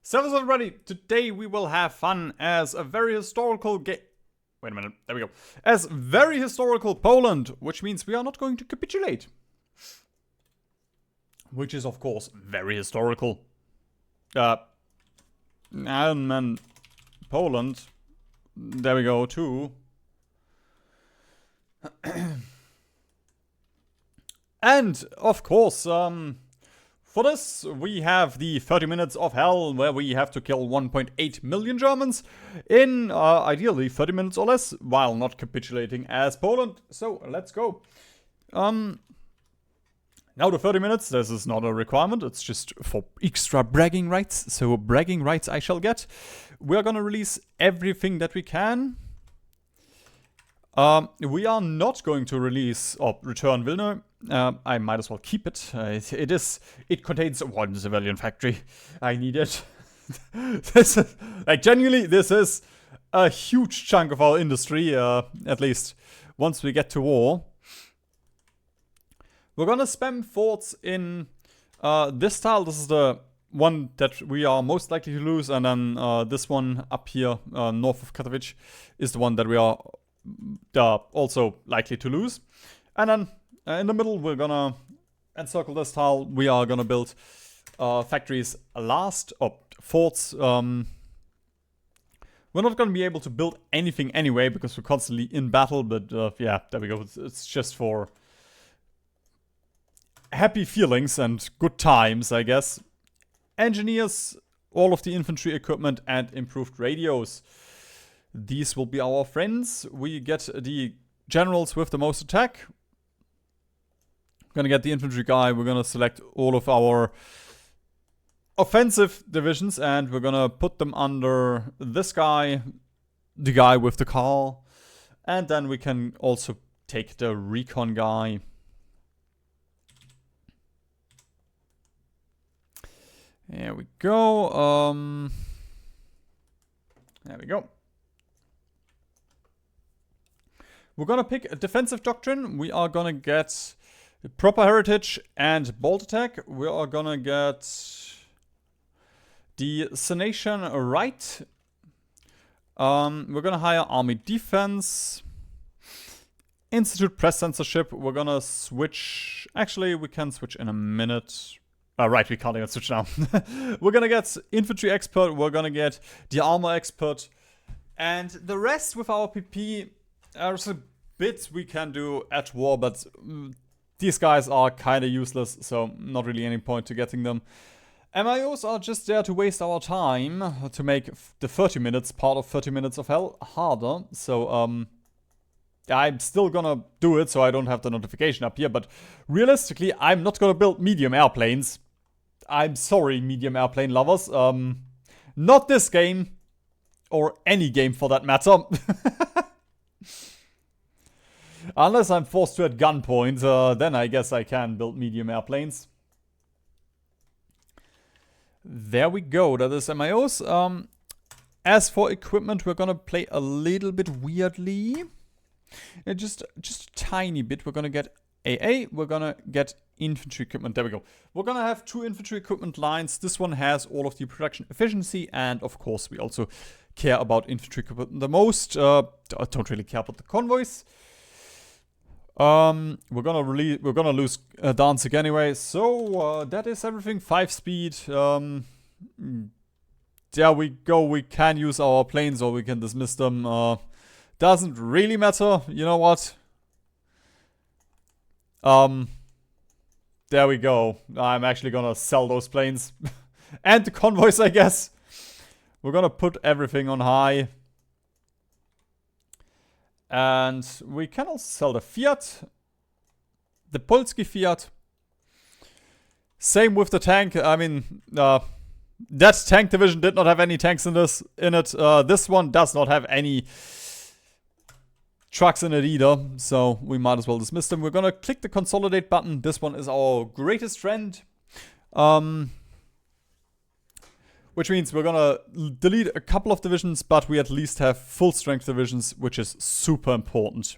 Servus everybody, today we will have fun as a very historical Wait a minute, there we go. As very historical Poland, which means we are not going to capitulate. Which is of course very historical. And Poland, there we go too. And of course, for this, we have the 30 minutes of hell, where we have to kill 1.8 million Germans in, ideally, 30 minutes or less, while not capitulating as Poland. So, let's go. Now the 30 minutes, this is not a requirement, it's just for extra bragging rights. So, bragging rights I shall get. We're gonna release everything that we can. We are not going to release or return Vilna. I might as well keep it. It contains one civilian factory. I need it. Genuinely, this is a huge chunk of our industry, at least once we get to war. We're gonna spam forts in this tile. This is the one that we are most likely to lose, and then this one up here, north of Katowice, is the one that we are also likely to lose. And then in the middle, we're gonna encircle this tile. We are gonna build factories last, or forts. We're not gonna be able to build anything anyway because we're constantly in battle, but yeah, there we go. It's just for happy feelings and good times, I guess. Engineers, all of the infantry equipment, and improved radios. These will be our friends. We get the generals with the most attack. We're gonna get the infantry guy. We're gonna select all of our offensive divisions and we're gonna put them under this guy, the guy with the car. And then we can also take the recon guy. There we go. There we go. We're gonna pick a defensive doctrine. We are gonna get proper heritage and bolt attack. We are gonna get the Senation right. We're gonna hire army defense. Institute press censorship. We're gonna switch. Actually, we can switch in a minute. Right, we can't even switch now. We're gonna get infantry expert. We're gonna get the armor expert. And the rest with our PP. There's a bit we can do at war, but these guys are kind of useless, so not really any point to getting them. MIOs are just there to waste our time, to make the 30 minutes, part of 30 minutes of hell, harder. So, I'm still gonna do it, so I don't have the notification up here, but realistically, I'm not gonna build medium airplanes. I'm sorry, medium airplane lovers. Not this game, or any game for that matter. Unless I'm forced to at gunpoint, then I guess I can build medium airplanes. There we go, that is MIOs. As for equipment, we're gonna play a little bit weirdly. Just a tiny bit. We're gonna get AA, we're gonna get infantry equipment. There we go. We're gonna have 2 infantry equipment lines. This one has all of the production efficiency, and of course we also care about infantry equipment the most. I don't really care about the convoys. We're gonna lose Danzig anyway, so that is everything. 5 speed. There we go. We can use our planes or we can dismiss them. Doesn't really matter. You know what? There we go. I'm actually gonna sell those planes and the convoys, I guess. We're gonna put everything on high. And we can also sell the Fiat. The Polski Fiat. Same with the tank. I mean, that tank division did not have any tanks in it. This one does not have any trucks in it either. So we might as well dismiss them. We're gonna click the consolidate button. This one is our greatest friend. Which means we're gonna delete a couple of divisions, but we at least have full strength divisions, which is super important.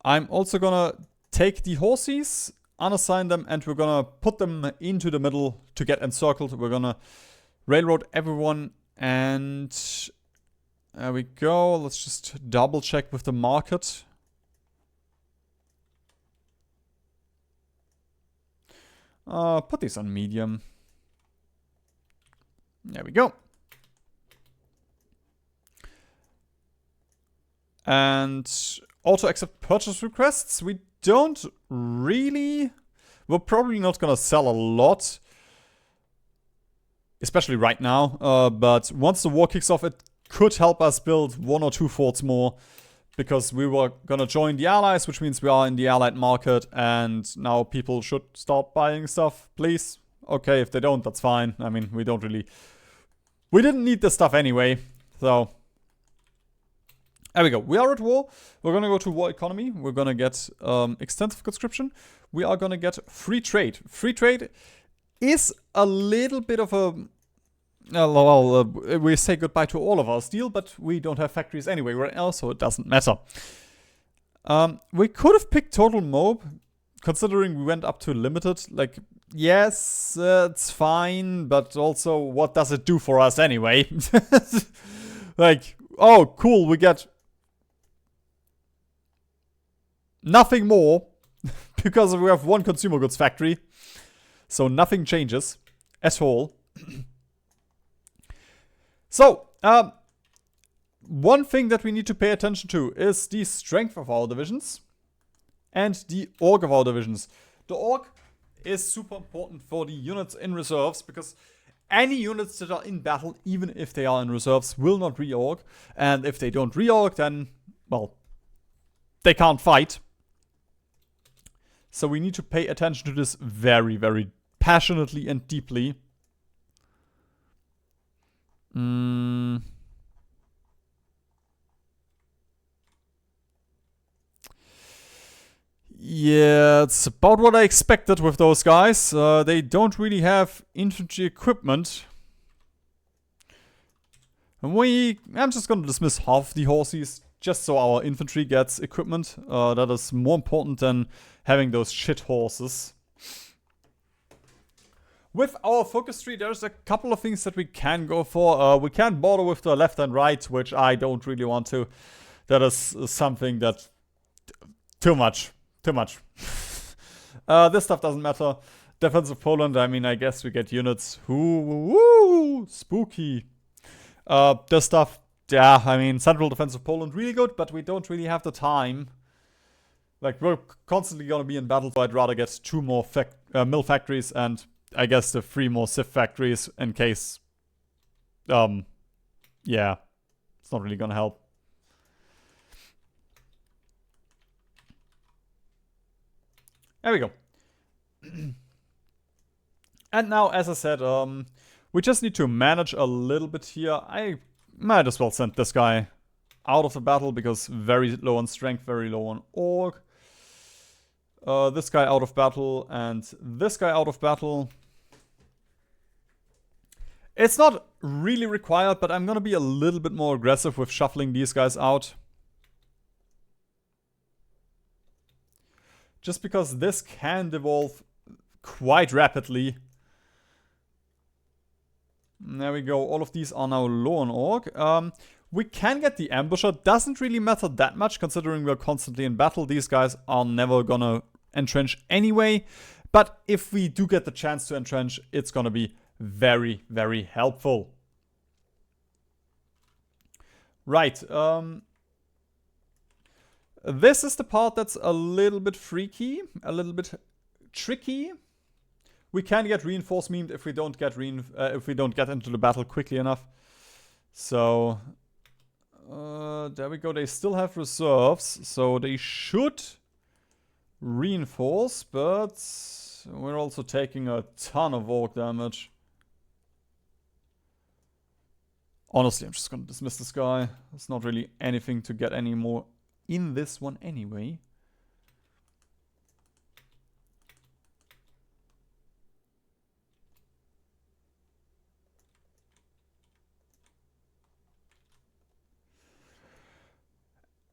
I'm also gonna take the horses, unassign them, and we're gonna put them into the middle to get encircled. We're gonna railroad everyone, and there we go. Let's just double check with the market. Put these on medium. There we go. And auto accept purchase requests. We don't really... We're probably not gonna sell a lot. Especially right now. But once the war kicks off, it could help us build 1 or 2 forts more. Because we were gonna join the Allies, which means we are in the Allied market. And now people should start buying stuff, please. Okay, if they don't, that's fine. I mean, we don't really... We didn't need this stuff anyway. So... There we go. We are at war. We're gonna go to war economy. We're gonna get extensive conscription. We are gonna get free trade. Free trade is a little bit of a... we say goodbye to all of our steel, but we don't have factories anyway right now, so it doesn't matter. We could have picked total MOB, considering we went up to limited. Like, yes, it's fine, but also, what does it do for us anyway? Like, oh, cool, we get... nothing more, because we have 1 consumer goods factory. So nothing changes at all. So, one thing that we need to pay attention to is the strength of our divisions and the org of our divisions. The org is super important for the units in reserves, because any units that are in battle, even if they are in reserves, will not reorg. And if they don't reorg, then, well, they can't fight. So we need to pay attention to this very, very passionately and deeply. Yeah, it's about what I expected with those guys. They don't really have infantry equipment. And I'm just gonna dismiss half the horses, just so our infantry gets equipment. That is more important than having those shit horses. With our focus tree, there's a couple of things that we can go for. We can border with the left and right, which I don't really want to. That is something that... Too much. Too much. This stuff doesn't matter. Defense of Poland, I mean, I guess we get units. Woo, spooky. This stuff, yeah, I mean, Central Defense of Poland, really good, but we don't really have the time. Like, we're constantly gonna be in battle, so I'd rather get 2 more mill factories and I guess the 3 more civ factories in case, yeah, it's not really gonna help. There we go. And now, as I said, we just need to manage a little bit here. I might as well send this guy out of the battle, because very low on strength, very low on org. This guy out of battle, and this guy out of battle. It's not really required, but I'm gonna be a little bit more aggressive with shuffling these guys out. Just because this can devolve quite rapidly. There we go. All of these are now low on org. We can get the ambusher. Doesn't really matter that much, considering we're constantly in battle. These guys are never gonna entrench anyway. But if we do get the chance to entrench, it's gonna be very, very helpful. Right. This is the part that's a little bit freaky, a little bit tricky. We can get reinforced memed if we don't get into the battle quickly enough. So there we go. They still have reserves, so they should reinforce, but we're also taking a ton of orc damage. Honestly, I'm just gonna dismiss this guy. There's not really anything to get any more in this one anyway.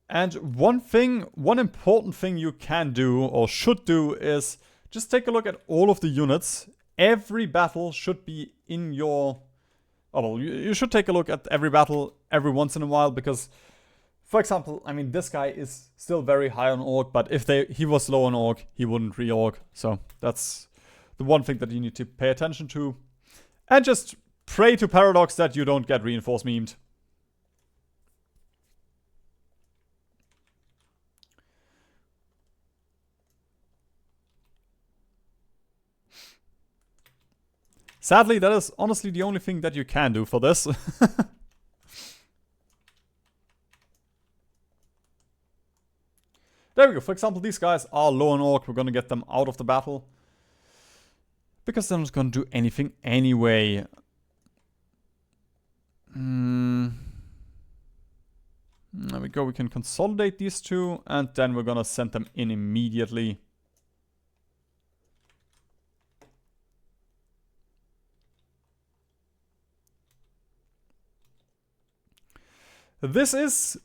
And one important thing you can do or should do is just take a look at all of the units. Every battle should be in your Oh, well, you should take a look at every battle every once in a while, because, for example, I mean, this guy is still very high on orc, but if he was low on orc, he wouldn't re-orc. So that's the one thing that you need to pay attention to. And just pray to Paradox that you don't get reinforced memed. Sadly, that is honestly the only thing that you can do for this. There we go. For example, these guys are low on orc. We're gonna get them out of the battle, because they're not gonna do anything anyway. There we go. We can consolidate these two, and then we're gonna send them in immediately. This is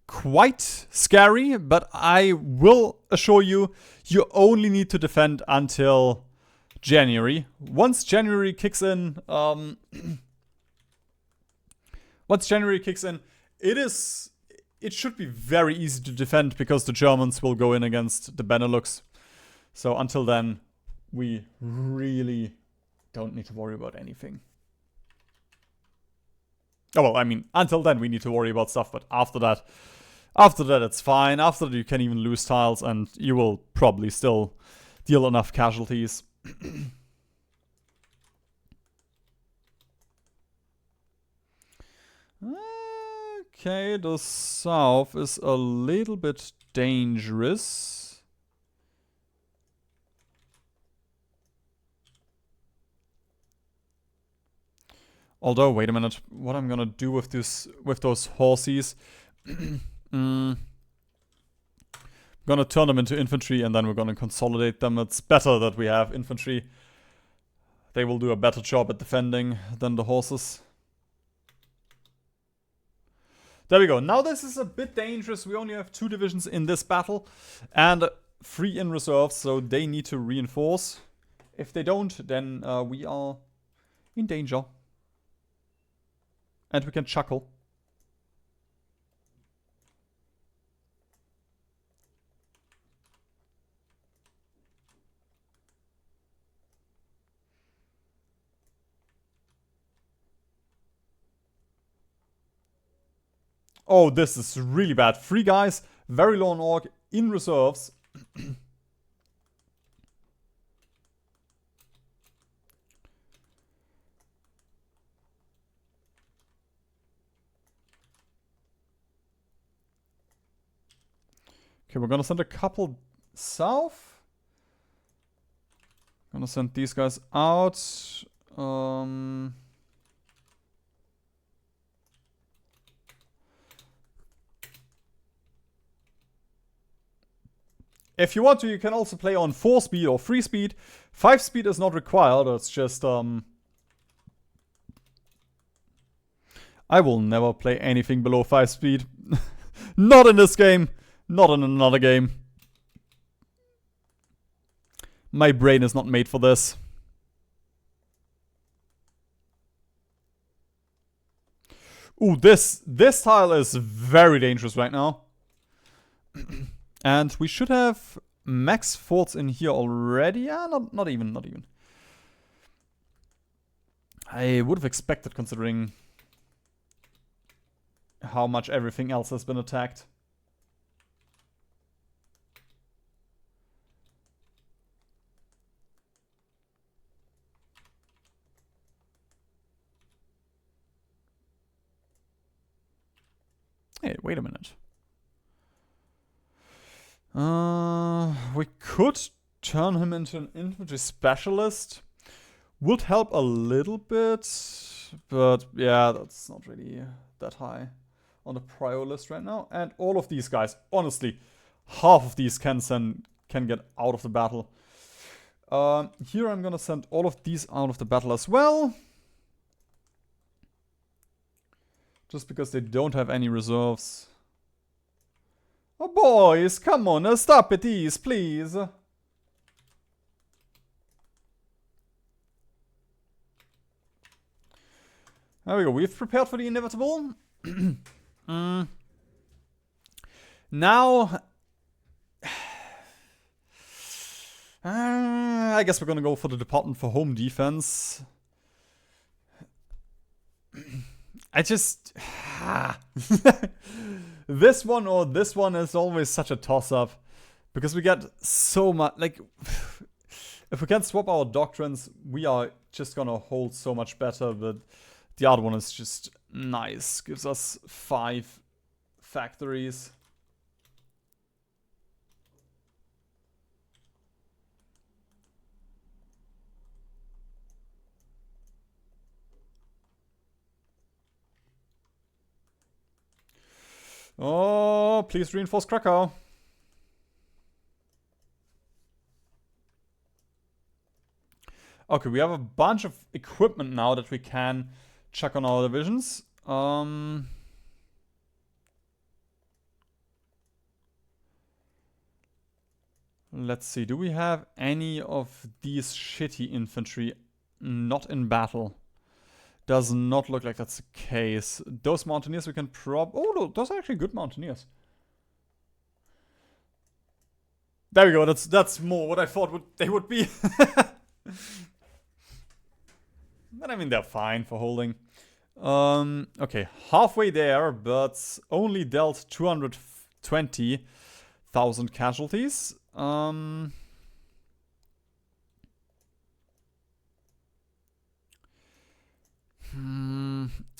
quite scary, but I will assure you, you only need to defend until January. Once January kicks in, it should be very easy to defend, because the Germans will go in against the Benelux. So until then, we really don't need to worry about anything. Oh, well, I mean, until then we need to worry about stuff, but after that it's fine. After that you can even lose tiles, and you will probably still deal enough casualties. Okay, the south is a little bit dangerous. Although, wait a minute, what I'm gonna do with those horses? Gonna turn them into infantry, and then we're gonna consolidate them. It's better that we have infantry. They will do a better job at defending than the horses. There we go. Now this is a bit dangerous. We only have 2 divisions in this battle, and 3 in reserve, so they need to reinforce. If they don't, then we are in danger. And we can chuckle. Oh, this is really bad. 3 guys, very low on orc, in reserves. Okay, we're gonna send a couple south. Gonna send these guys out. If you want to, you can also play on 4 speed or 3 speed. 5 speed is not required, it's just, I will never play anything below 5 speed. Not in this game. Not in another game. My brain is not made for this. Ooh, this tile is very dangerous right now. And we should have max forts in here already. Yeah, not even. I would have expected, considering how much everything else has been attacked. Hey, wait a minute. We could turn him into an infantry specialist. Would help a little bit, but yeah, that's not really that high on the prio list right now. And all of these guys, honestly, half of these can get out of the battle. Here I'm gonna send all of these out of the battle as well. Just because they don't have any reserves. Oh boys, come on, stop at these, please. There we go. We've prepared for the inevitable. Now, I guess we're gonna go for the Department for Home Defense. I just... this one or this one is always such a toss-up. Because we get so much... Like, if we can swap our doctrines, we are just gonna hold so much better. But the other one is just nice. Gives us 5 factories. Oh, please reinforce Krakow. Okay, we have a bunch of equipment now that we can chuck on our divisions. Let's see, do we have any of these shitty infantry not in battle? Does not look like that's the case. Those mountaineers we can oh, no, those are actually good mountaineers. There we go, that's more what I thought they would be. But I mean, they're fine for holding. Okay, halfway there, but only dealt 220,000 casualties.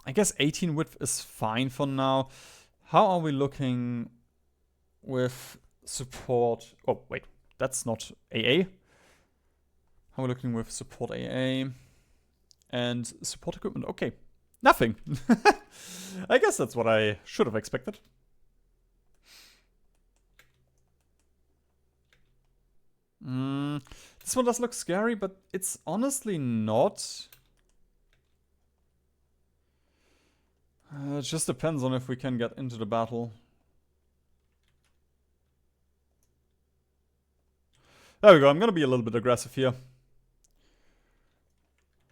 I guess 18 width is fine for now. How are we looking with support? Oh, wait, that's not AA. How are we looking with support AA? And support equipment, okay. Nothing. I guess that's what I should have expected. This one does look scary, but it's honestly not. It just depends on if we can get into the battle. There we go, I'm gonna be a little bit aggressive here.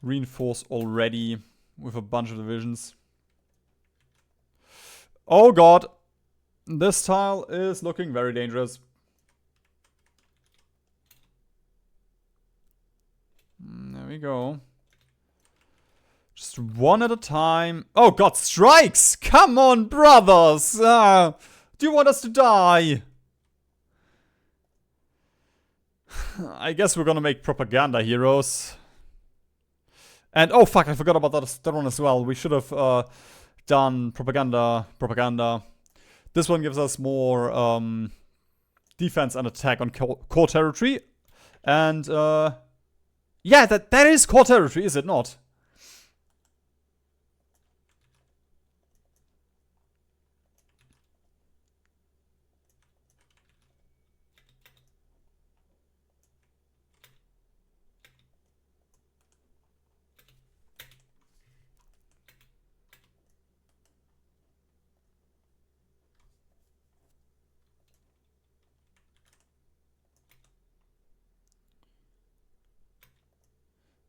Reinforce already with a bunch of divisions. Oh god! This tile is looking very dangerous. There we go. Just one at a time. Oh god, strikes! Come on, brothers! Do you want us to die? I guess we're gonna make propaganda heroes. And oh fuck, I forgot about that one as well. We should have done propaganda. This one gives us more defense and attack on core territory. And yeah, that is core territory, is it not?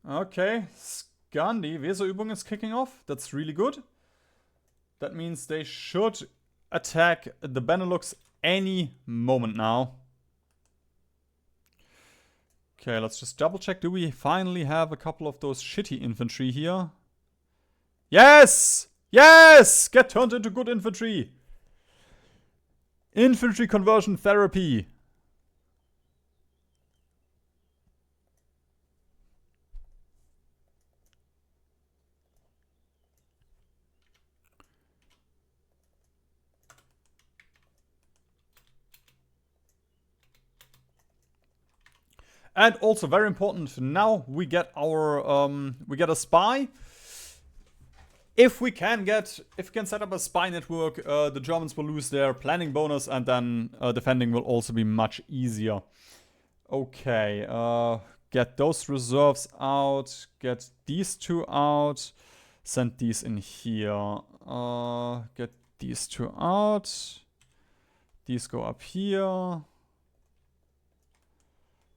Okay, Scandi, Weserübung is kicking off. That's really good. That means they should attack the Benelux any moment now. Okay, let's just double check. Do we finally have a couple of those shitty infantry here? Yes! Yes! Get turned into good infantry! Infantry conversion therapy. And also very important, now we get our we get a spy. If we can set up a spy network, the Germans will lose their planning bonus, and then defending will also be much easier. Okay, get those reserves out, get these 2 out, send these in here. Get these 2 out. These go up here.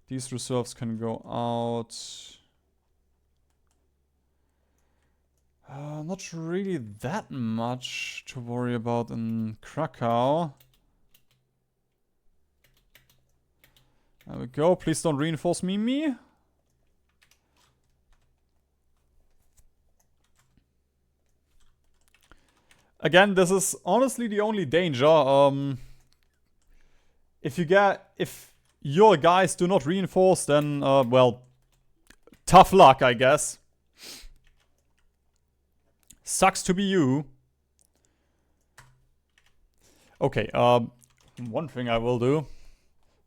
These reserves can go out. not really that much to worry about in Krakow. There we go. Please don't reinforce me. Again, this is honestly the only danger. If your guys do not reinforce, then well, tough luck, I guess. Sucks to be you. Okay, one thing I will do,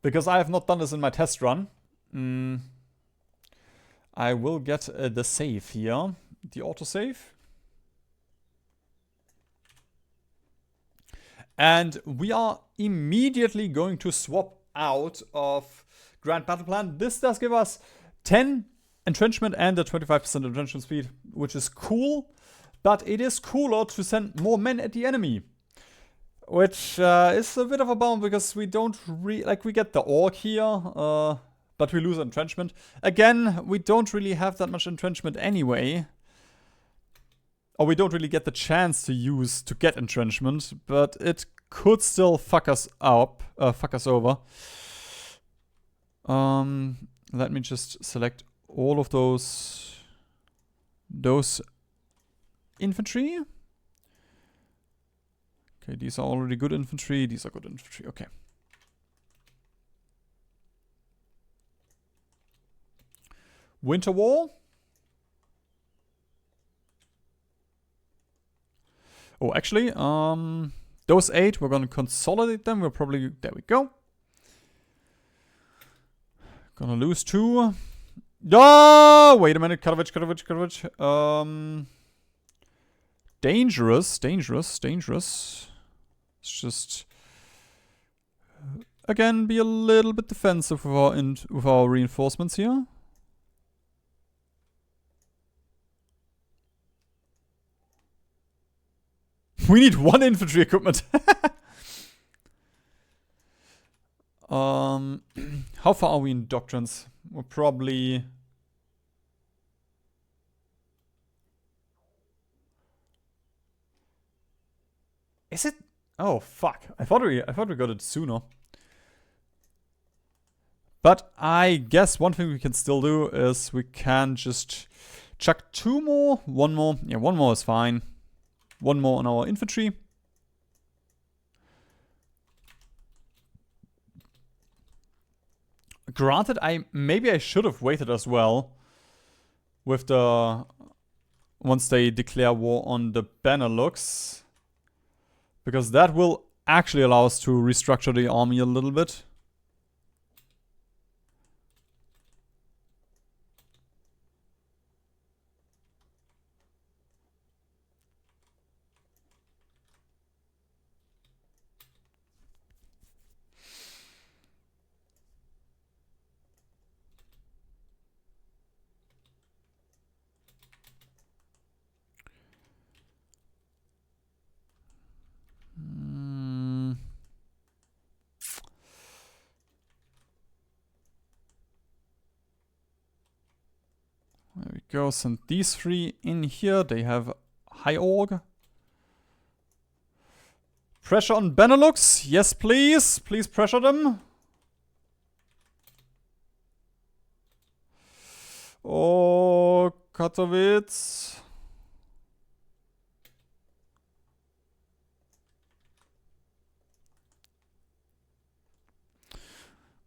because I have not done this in my test run, I will get the save here, the autosave. And we are immediately going to swap out of Grand Battle Plan. This does give us 10 entrenchment and a 25% entrenchment speed, which is cool. But it is cooler to send more men at the enemy. Which is a bit of a bummer because we don't we get the orc here, but we lose entrenchment. Again, we don't really have that much entrenchment anyway. Or we don't really get the chance to get entrenchment, but it could still fuck us up, fuck us over. Let me just select all of those infantry. Okay, these are already good infantry. These are good infantry. Okay. Winter War. Oh, actually, those 8, we're going to consolidate them. We're probably... There we go. Gonna lose 2. Oh! Wait a minute. Katovich. Dangerous. Let's just... again, be a little bit defensive with our reinforcements here. We need 1 infantry equipment. How far are we in doctrines? We're probably... Is it? Oh, fuck. I thought we got it sooner. But I guess one thing we can still do is we can just chuck 2 more. 1 more. Yeah, 1 more is fine. 1 more on our infantry. Granted, maybe I should have waited as well with the once they declare war on the Benelux, because that will actually allow us to restructure the army a little bit. There we go. Send these 3 in here. They have high org. Pressure on Benelux. Yes, please. Please pressure them. Oh, Katowice.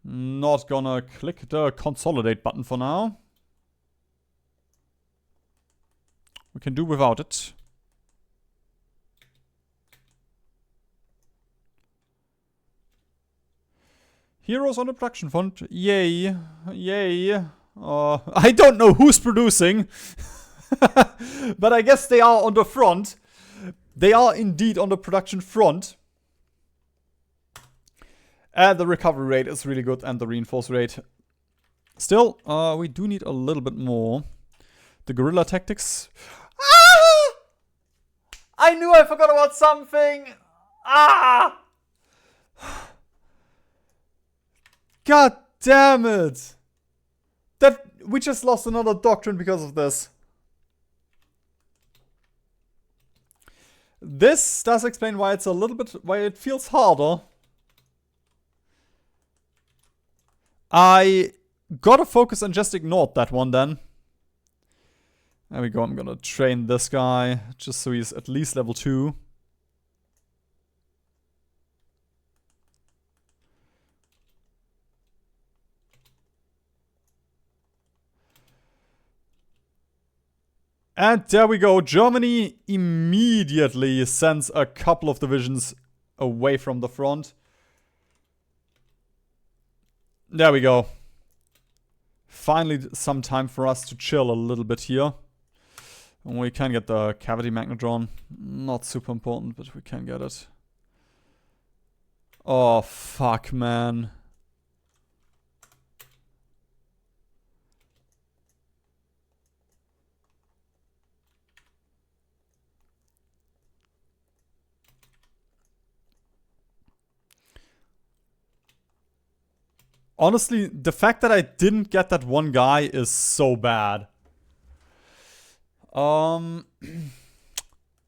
Not gonna click the consolidate button for now. We can do without it. Heroes on the production front. Yay. Yay. I don't know who's producing. But I guess they are on the front. They are indeed on the production front. And the recovery rate is really good, and the reinforce rate. Still, we do need a little bit more. The guerrilla tactics. Ah! I knew I forgot about something. Ah! God damn it. We just lost another doctrine because of this. This does explain why it's a little bit, why it feels harder. I gotta focus and just ignored that one then. There we go, I'm gonna train this guy, just so he's at least level 2. And there we go, Germany immediately sends a couple of divisions away from the front. There we go. Finally some time for us to chill a little bit here. And we can get the cavity magnetron. Not super important, but we can get it. Oh, fuck, man. Honestly, the fact that I didn't get that one guy is so bad.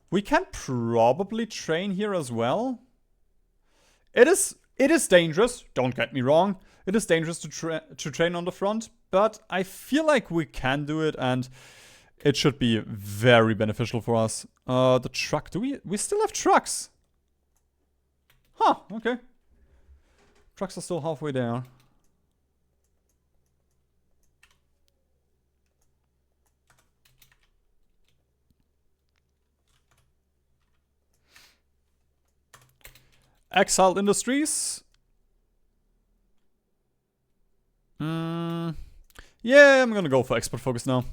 We can probably train here as well. It is dangerous, don't get me wrong. It is dangerous to train on the front, but I feel like we can do it and it should be very beneficial for us. The truck, we still have trucks? Huh, okay. Trucks are still halfway there. Exiled Industries. Yeah, I'm gonna go for export focus now.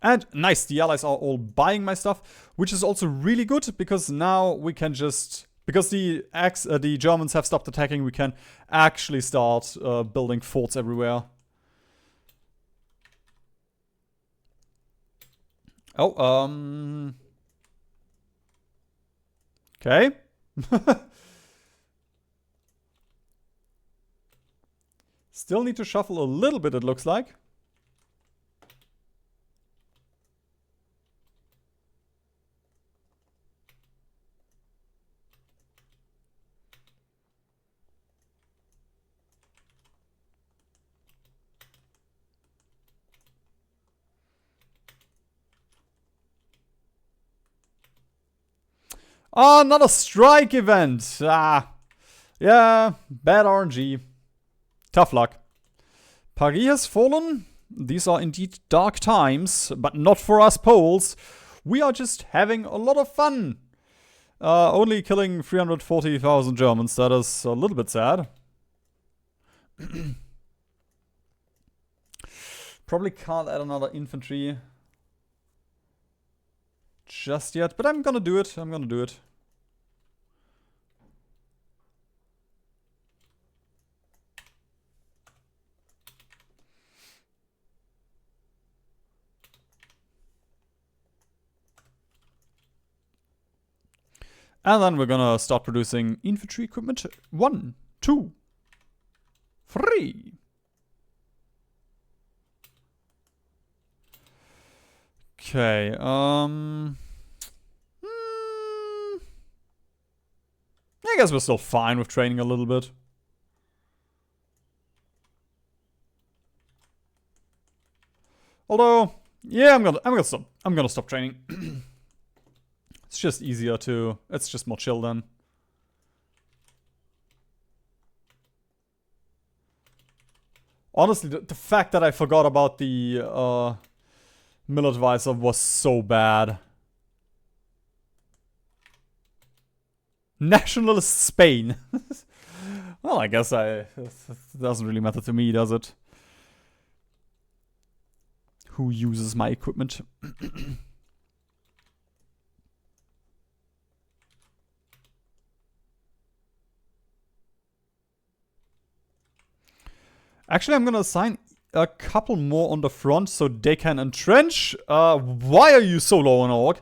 And nice, the allies are all buying my stuff, which is also really good because now we can just, because the Germans have stopped attacking, we can actually start building forts everywhere. Oh, okay. Still need to shuffle a little bit, it looks like. Oh, another strike event. Ah. Yeah, bad RNG. Tough luck. Paris has fallen. These are indeed dark times, but not for us Poles. We are just having a lot of fun. Only killing 340,000 Germans. That is a little bit sad. Probably can't add another infantry just yet, but I'm gonna do it. I'm gonna do it. And then we're gonna start producing infantry equipment. 1, 2, 3. Okay, I guess we're still fine with training a little bit. Although, yeah, I'm gonna stop training. It's just easier to, it's just more chill then. Honestly, the fact that I forgot about the mill advisor was so bad. Nationalist Spain. Well, I guess it doesn't really matter to me, does it? Who uses my equipment? Actually, I'm gonna assign a couple more on the front so they can entrench. Why are you so low on org?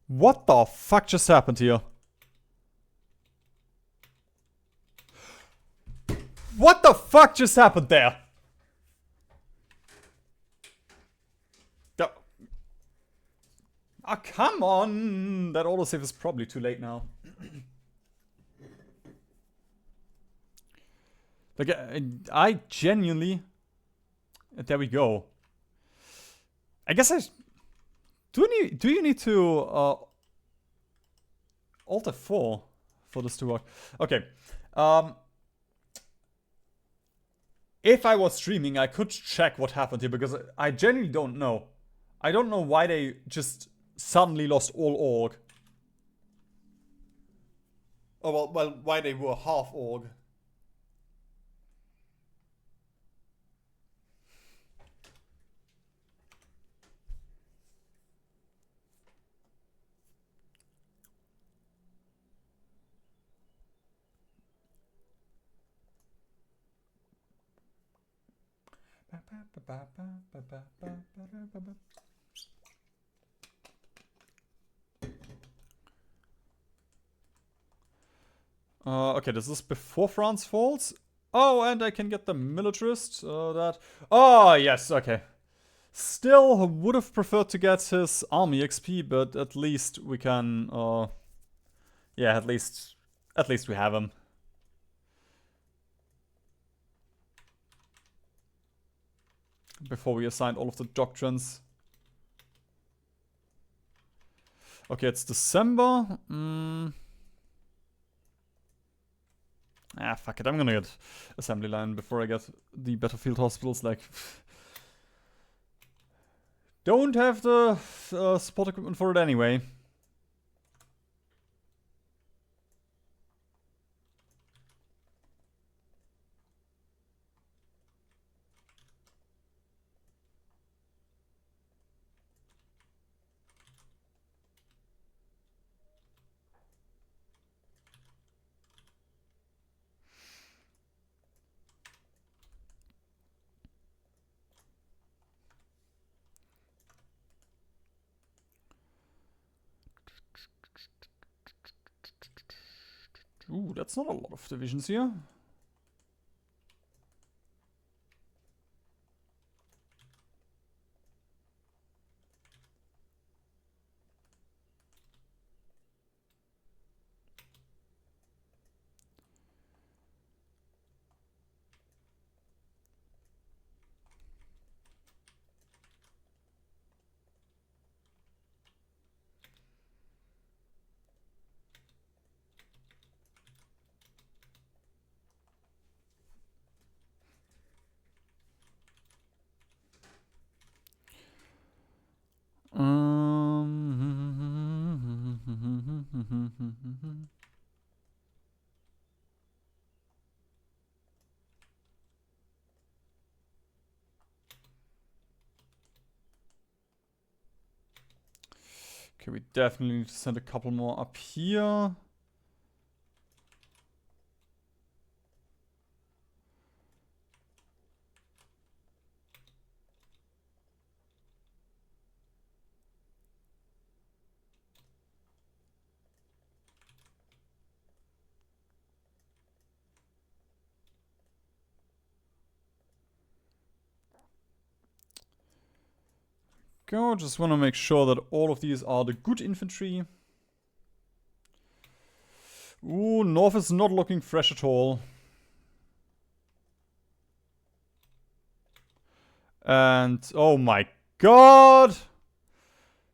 What the fuck just happened here? What the fuck just happened there? Oh, come on! That autosave is probably too late now. Like, I genuinely... There we go. I guess I... Do you need to... Alt F4 for this to work? Okay. If I was streaming, I could check what happened here, because I genuinely don't know. I don't know why they just suddenly lost all org. Oh, well, why they were half org. Okay, this is before France falls. Oh, and I can get the militarist. That. Oh, yes, okay. Still would have preferred to get his army XP, but at least we can. Yeah, at least we have him. Before we assigned all of the doctrines. Okay, it's December. Fuck it. I'm gonna get assembly line before I get the battlefield hospitals. Like, don't have the support equipment for it anyway. Ooh, that's not a lot of divisions here. Okay, we definitely need to send a couple more up here. Go, just want to make sure that all of these are the good infantry. Ooh, north is not looking fresh at all. And, oh my god!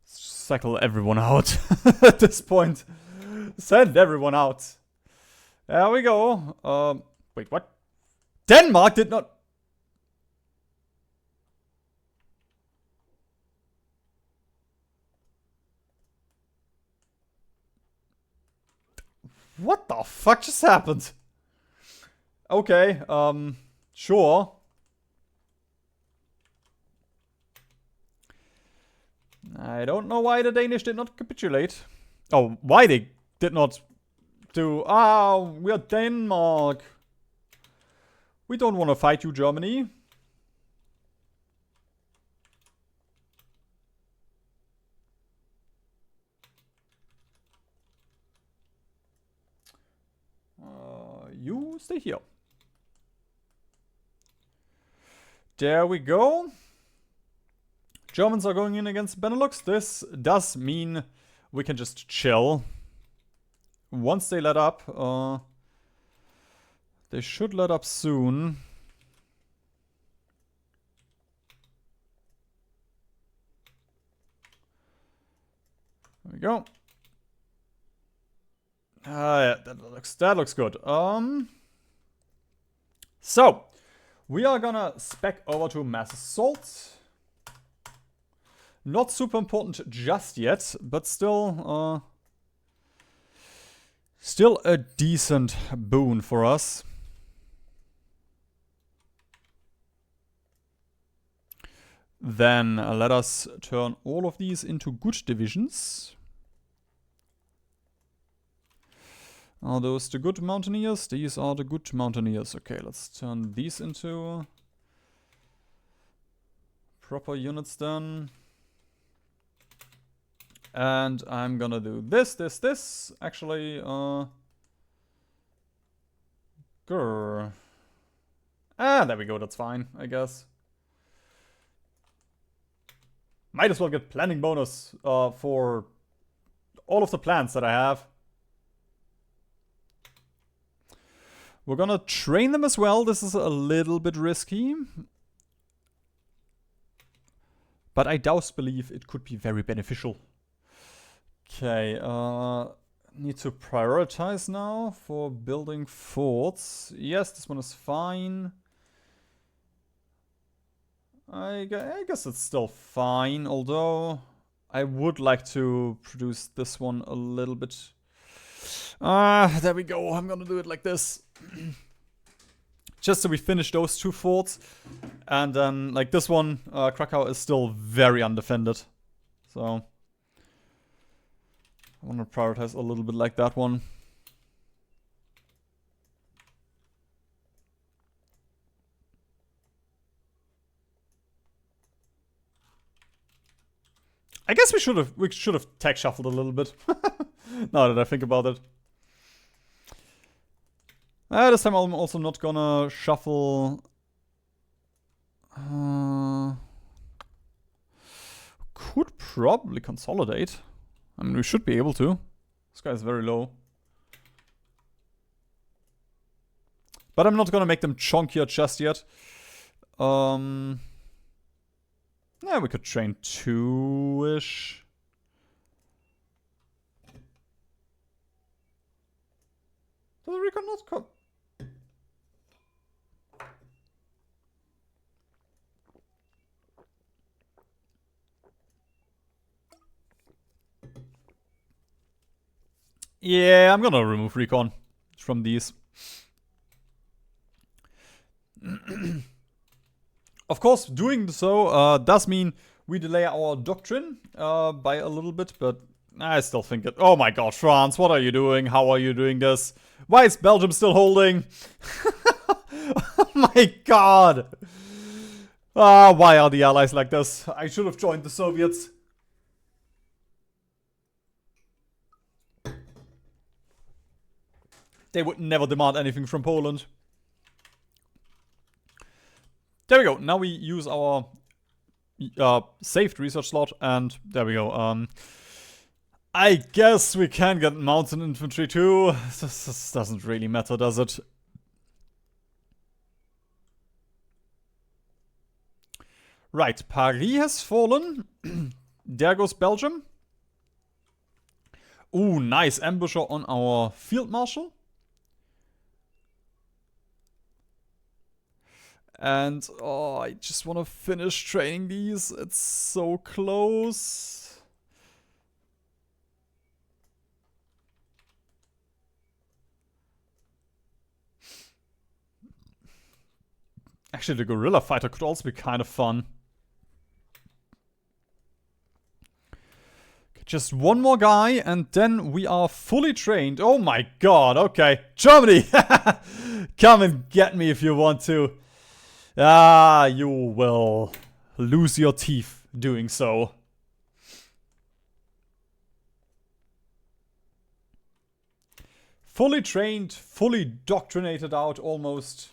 Cycle everyone out at this point. Send everyone out. There we go. Wait, what? Denmark did not... What the fuck just happened? Okay, sure. I don't know why the Danish did not capitulate. Oh, why they did not do... Ah, we are Denmark. We don't want to fight you, Germany. You stay here. There we go. Germans are going in against Benelux. This does mean we can just chill. Once they let up, they should let up soon. There we go. Yeah, that looks good. So we are gonna spec over to mass assault. Not super important just yet, but still a decent boon for us. Then let us turn all of these into good divisions. Are those the good mountaineers? These are the good mountaineers. Okay, let's turn these into proper units then. And I'm gonna do this. Actually, grr. There we go, that's fine, I guess. Might as well get planning bonus for all of the plans that I have. We're gonna train them as well. This is a little bit risky. But I douse believe it could be very beneficial. Okay, need to prioritize now for building forts. Yes, this one is fine. I guess it's still fine, although I would like to produce this one a little bit. There we go. I'm gonna do it like this. Just so we finish those two forts. And then, like this one, Krakow is still very undefended. So I want to prioritize a little bit like that one. I guess we should have tech shuffled a little bit. Now that I think about it. This time I'm also not gonna shuffle. Could probably consolidate. I mean, we should be able to. This guy's very low. But I'm not gonna make them chunkier just yet. Yeah, we could train 2-ish. Does Recon not come? Yeah, I'm gonna remove Recon from these. Of course, doing so does mean we delay our doctrine by a little bit, but I still think it. Oh my god, France, what are you doing? How are you doing this? Why is Belgium still holding? Oh my god! Why are the Allies like this? I should have joined the Soviets. They would never demand anything from Poland. There we go. Now we use our saved research slot, and there we go. I guess we can get mountain infantry too. This doesn't really matter, does it? Right, Paris has fallen. There goes Belgium. Ooh, nice ambusher on our field marshal. And, oh, I just want to finish training these. It's so close. Actually, the guerrilla fighter could also be kind of fun. Just one more guy, and then we are fully trained. Oh my god, okay. Germany! Come and get me if you want to. You will lose your teeth doing so. Fully trained, fully doctrinated out almost.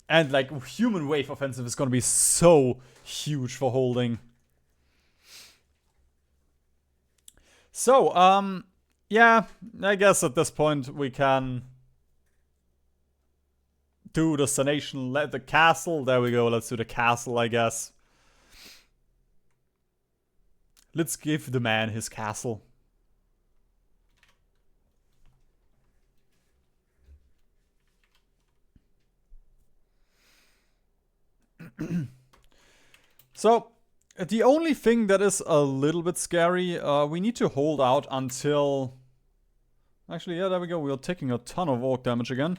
And like human wave offensive is gonna be so huge for holding. So, yeah, I guess at this point we can do the sanation, the castle. There we go, let's do the castle, I guess. Let's give the man his castle. So, the only thing that is a little bit scary, we need to hold out until... Actually, yeah, there we go. We are taking a ton of orc damage again.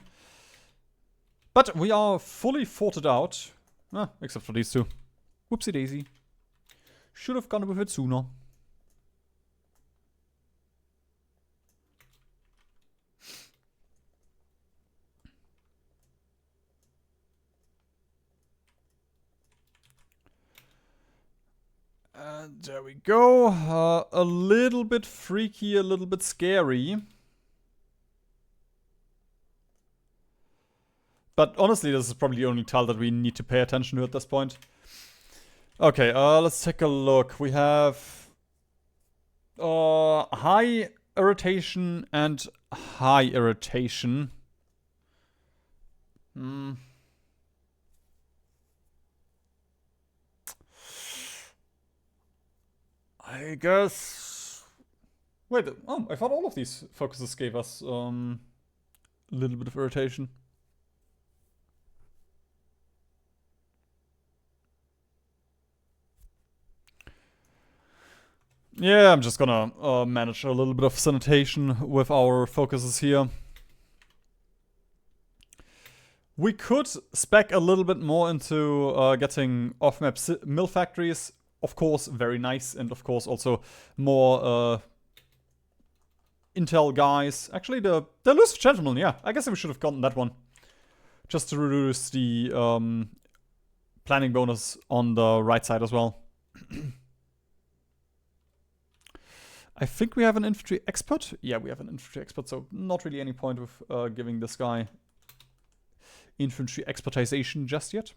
But we are fully forted out. Except for these two. Whoopsie daisy. Should have gone with it sooner. There we go. A little bit freaky, a little bit scary. But honestly, this is probably the only tile that we need to pay attention to at this point. Okay, let's take a look. We have high irritation and high irritation. I guess... Wait, oh, I thought all of these focuses gave us a little bit of irritation. Yeah, I'm just gonna manage a little bit of sanitation with our focuses here. We could spec a little bit more into getting off-map mill factories. Of course, very nice. And of course, also more intel guys. Actually, the elusive gentleman, yeah. I guess we should have gotten that one. Just to reduce the planning bonus on the right side as well. I think we have an infantry expert. Yeah, we have an infantry expert, so not really any point with giving this guy infantry expertization just yet.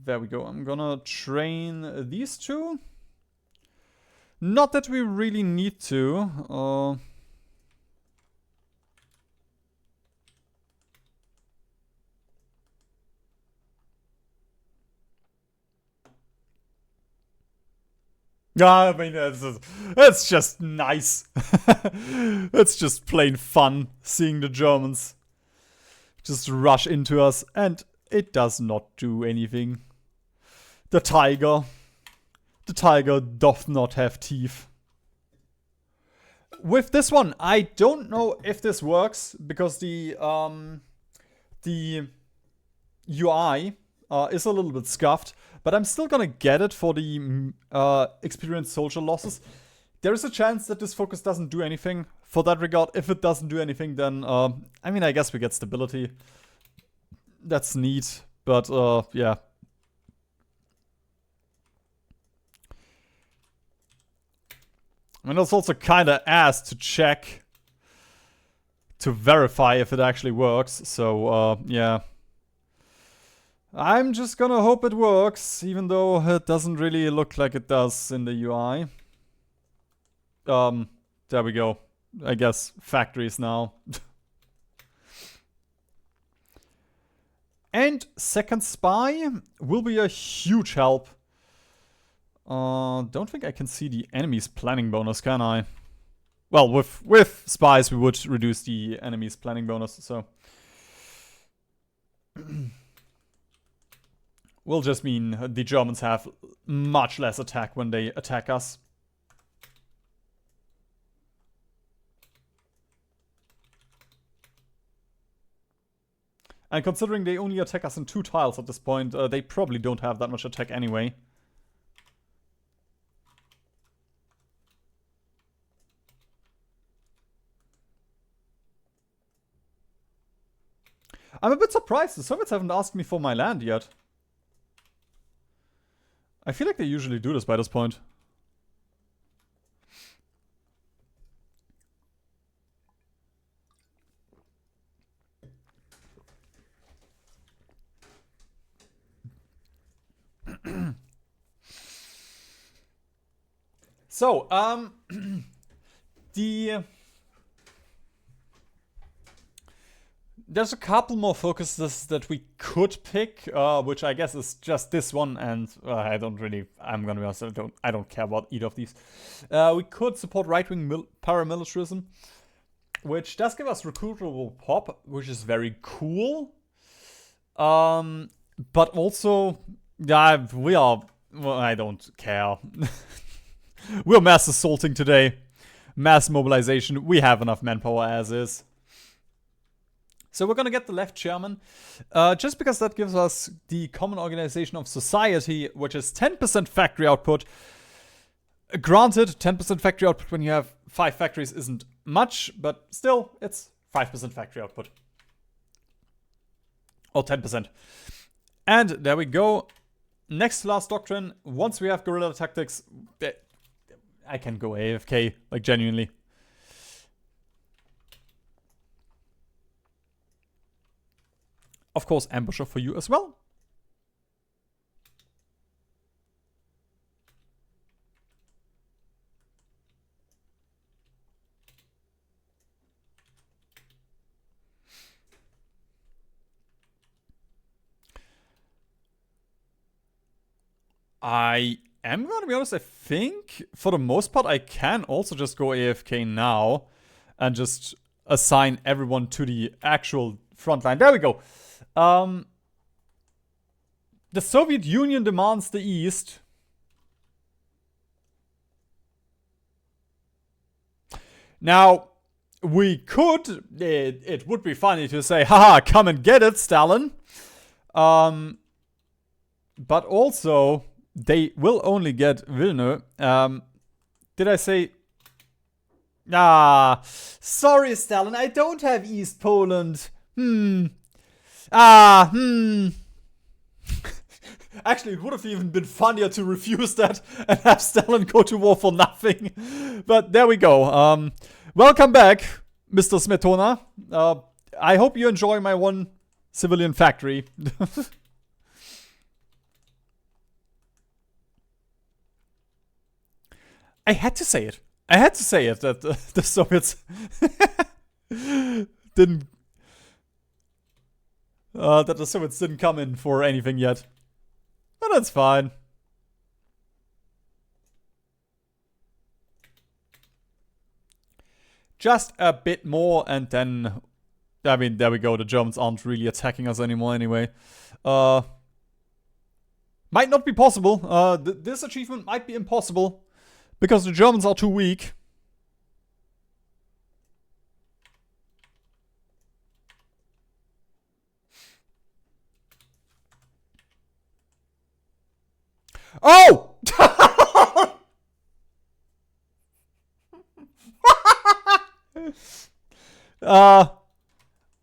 There we go. I'm gonna train these two. Not that we really need to. I mean, it's just nice. It's just plain fun seeing the Germans just rush into us, and it does not do anything. The tiger doth not have teeth. With this one, I don't know if this works because the UI is a little bit scuffed. But I'm still gonna get it for the experienced soldier losses. There is a chance that this focus doesn't do anything for that regard. If it doesn't do anything, then, I mean, I guess we get stability. That's neat, but, yeah. I mean, it's also kinda ass to check to verify if it actually works, so, yeah. I'm just gonna hope it works, even though it doesn't really look like it does in the UI. There we go. I guess factories now. And second spy will be a huge help. Don't think I can see the enemy's planning bonus, can I? Well, with spies we would reduce the enemy's planning bonus, so... will just mean the Germans have much less attack when they attack us. And considering they only attack us in 2 tiles at this point, they probably don't have that much attack anyway. I'm a bit surprised. The Soviets haven't asked me for my land yet. I feel like they usually do this by this point. So, the there's a couple more focuses that we could pick, which I guess is just this one, and I don't really. I'm gonna be honest. I don't care about either of these. We could support right-wing paramilitarism, which does give us recruitable pop, which is very cool. But also, yeah, we are. Well, I don't care. We're mass assaulting today. Mass mobilization. We have enough manpower as is. So we're gonna get the left chairman, just because that gives us the common organization of society, which is 10% factory output. Granted, 10% factory output when you have 5 factories isn't much, but still, it's 5% factory output. Or 10%. And there we go. Next to last doctrine, once we have guerrilla tactics, I can go AFK, like genuinely. Of course, ambusher for you as well. I am gonna be honest, I think for the most part I can also just go AFK now and just assign everyone to the actual front line. There we go. The Soviet Union demands the East. Now, we could, it would be funny to say, haha, come and get it, Stalin. But also, they will only get Vilna. Did I say... sorry, Stalin, I don't have East Poland. Actually, it would have even been funnier to refuse that and have Stalin go to war for nothing. But there we go. Welcome back, Mr. Smetona. I hope you enjoy my one civilian factory. I had to say it. I had to say it that the Soviets didn't... that the Soviets didn't come in for anything yet. But that's fine. Just a bit more and then... I mean, there we go. The Germans aren't really attacking us anymore anyway. Might not be possible. This achievement might be impossible. Because the Germans are too weak. Oh!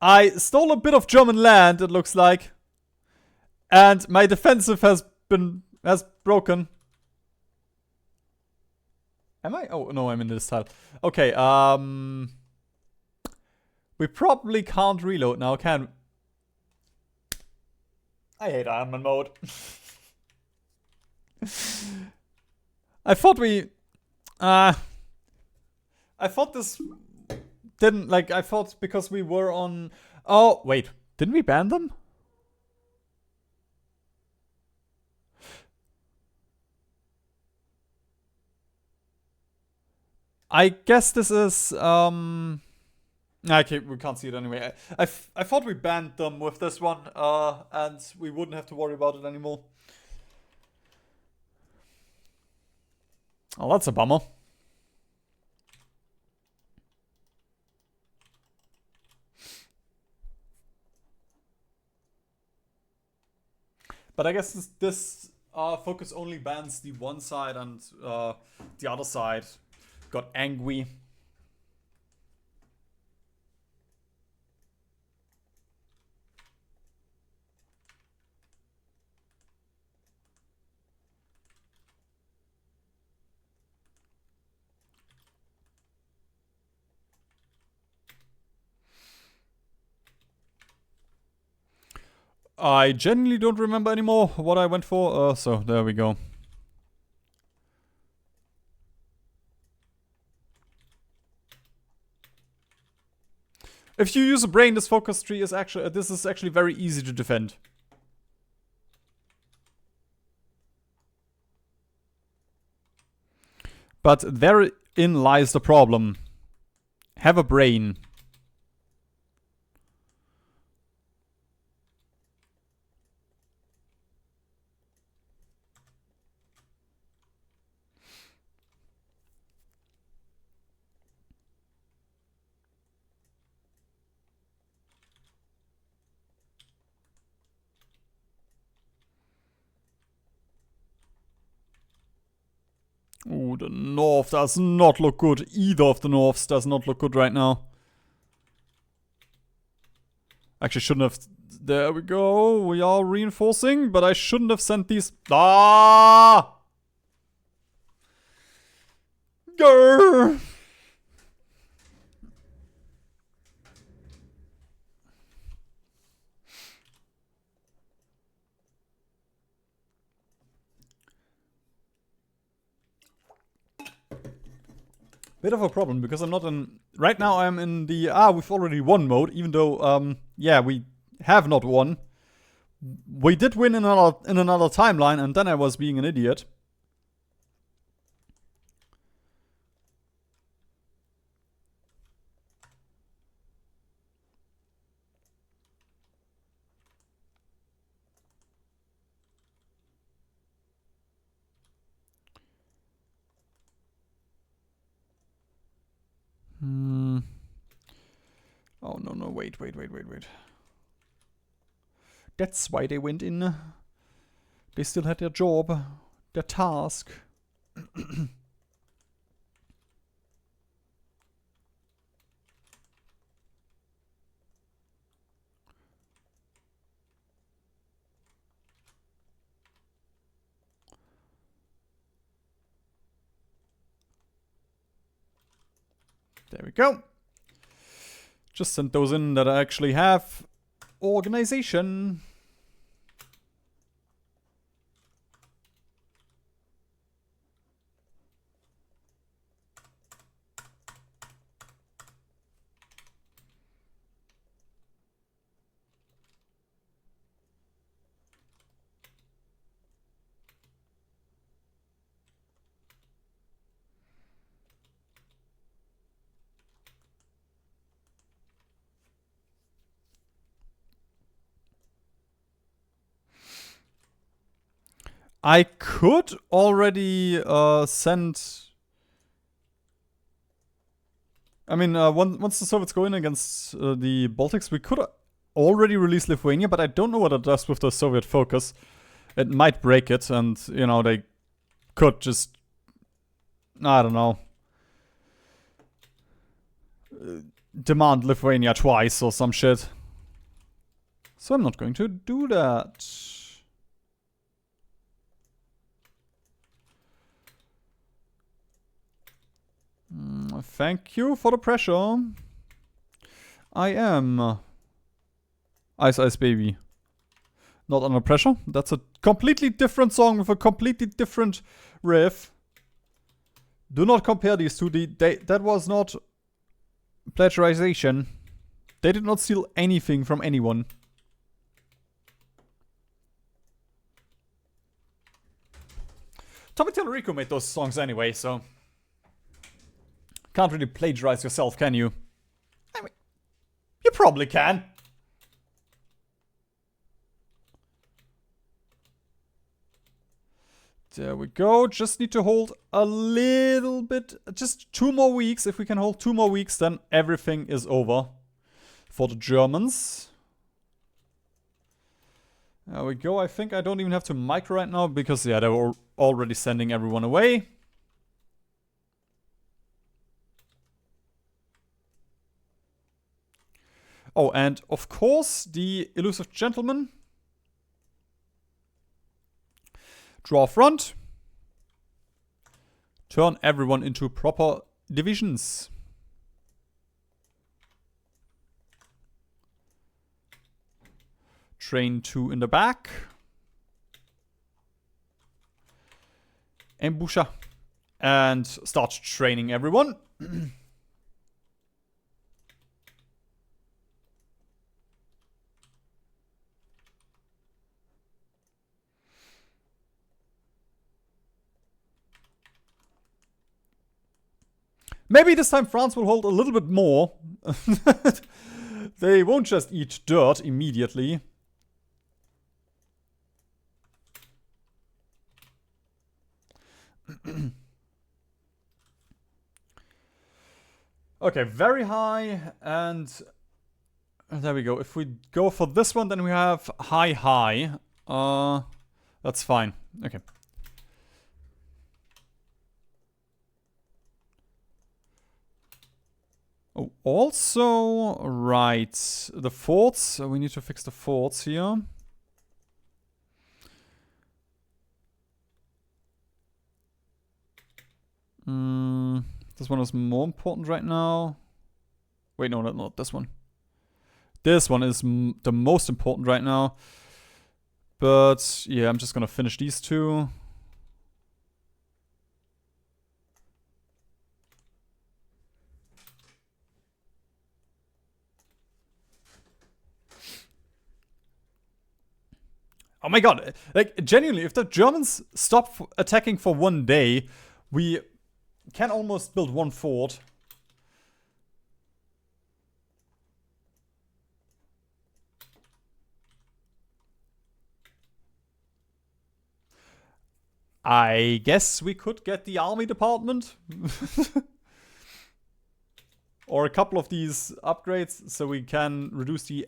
I stole a bit of German land, it looks like. And my defensive has broken. Am I? Oh, no, I'm in this tile. Okay, we probably can't reload now, can... I hate Iron Man mode. I thought we... I thought this didn't... Like, I thought because we were on... Oh, wait. Didn't we ban them? I guess this is, okay, we can't see it anyway. I thought we banned them with this one, and we wouldn't have to worry about it anymore. Oh, that's a bummer. But I guess this focus only bans the one side and the other side got angry. I genuinely don't remember anymore what I went for, so there we go. If you use a brain, this focus tree is actually very easy to defend. But therein lies the problem. Have a brain. Ooh, the north does not look good. Either of the norths does not look good right now. Actually, shouldn't have... There we go. We are reinforcing, but I shouldn't have sent these... Ah! Grr! Bit of a problem because I'm not in... Right now I'm in the... we've already won mode, even though, yeah, we have not won. We did win in another timeline, and then I was being an idiot. Oh, no, wait. That's why they went in. They still had their job, their task. There we go. Just send those in that I actually have organization. I could already send... I mean, once the Soviets go in against the Baltics, we could already release Lithuania, but I don't know what it does with the Soviet focus. It might break it, and, you know, they could just... I don't know. Demand Lithuania twice or some shit. So I'm not going to do that. Thank you for the pressure. I am Ice Ice Baby. Not under pressure. That's a completely different song with a completely different riff. Do not compare these two. That was not plagiarization. They did not steal anything from anyone. Tommy Tallarico made those songs anyway, so... Can't really plagiarize yourself, can you? I mean, you probably can. There we go. Just need to hold a little bit. Just 2 more weeks. If we can hold 2 more weeks, then everything is over for the Germans. There we go. I think I don't even have to micro right now because, yeah, they were already sending everyone away. Oh, and of course, the elusive gentleman. Draw front. Turn everyone into proper divisions. Train 2 in the back. Embusha. And start training everyone. Maybe this time France will hold a little bit more. They won't just eat dirt immediately. Okay, very high, and there we go. If we go for this one, then we have high, high. That's fine. Okay. Oh, also, right, the forts. We need to fix the forts here. This one is more important right now. Wait, no, not this one. This one is the most important right now. But, yeah, I'm just gonna finish these two. Oh my god, like, genuinely, if the Germans stop attacking for one day, we can almost build one fort. I guess we could get the army department. Or a couple of these upgrades so we can reduce the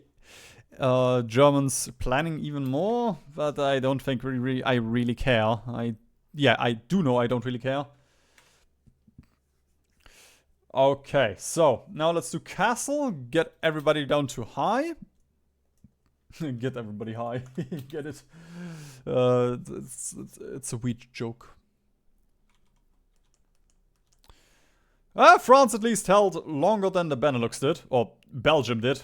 Germans planning even more. But I don't think I really care. Yeah, I do know I don't really care. Okay, so now let's do castle. Get everybody down to high. Get everybody high. Get it? It's a weak joke. France at least held longer than the Benelux did. Or Belgium did.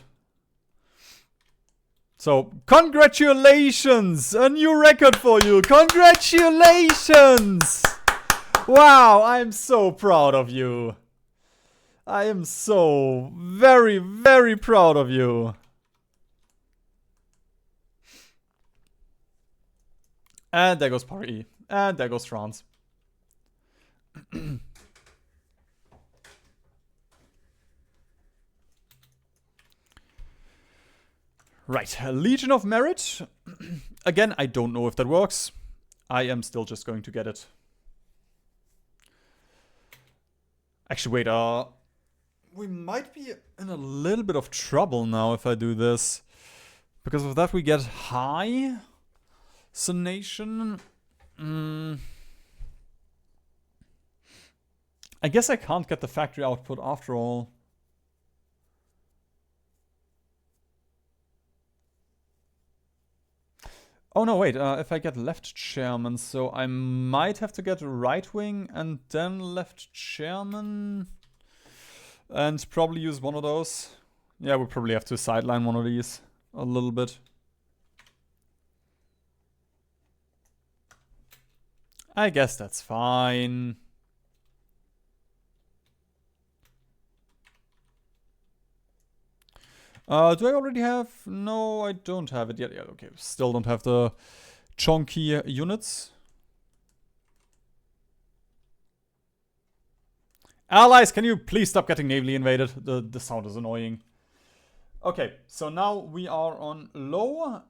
So, congratulations! A new record for you! Congratulations! Wow, I'm so proud of you. I am so very, very proud of you. And there goes Paris. And there goes France. Right, Legion of Merit. Again, I don't know if that works. I am still just going to get it. Actually, wait, we might be in a little bit of trouble now if I do this. Because of that we get high sonation. I guess I can't get the factory output after all. Oh no, wait, if I get left chairman, so I might have to get right wing and then left chairman. And probably use one of those. Yeah, we'll probably have to sideline one of these a little bit. I guess that's fine. Do I already have? No, I don't have it yet. Yeah, okay. Still don't have the chunky units. Allies, can you please stop getting navally invaded? The sound is annoying. Okay, so now we are on low.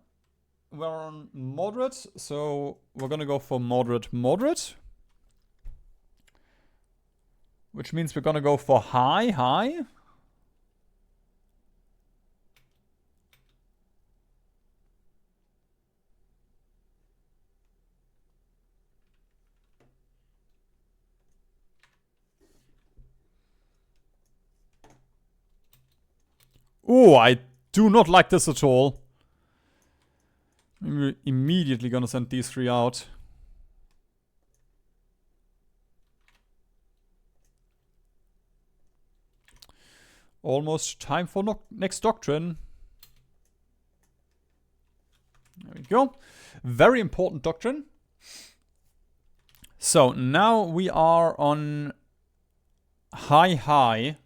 We're on moderate, so we're gonna go for moderate. Which means we're gonna go for high. Oh, I do not like this at all. We're immediately gonna send these three out. Almost time for next doctrine. There we go. Very important doctrine. So now we are on high.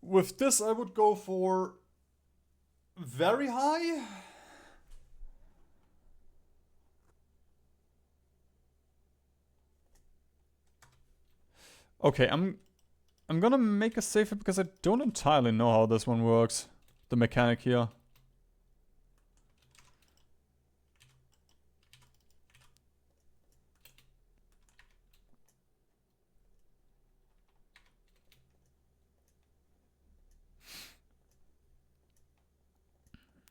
With this, I would go for very high. Okay, I'm gonna make a save it because I don't entirely know how this one works. The mechanic here.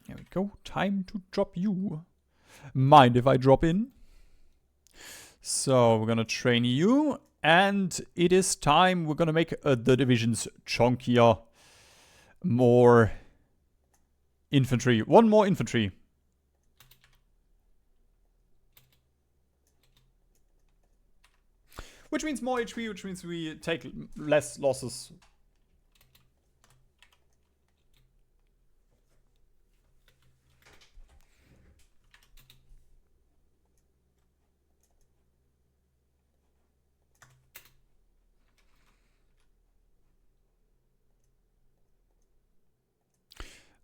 There we go. Time to drop you. Mind if I drop in? So we're gonna train you. And it is time. We're gonna make the divisions chunkier. More infantry. One more infantry. Which means more HP, which means we take less losses.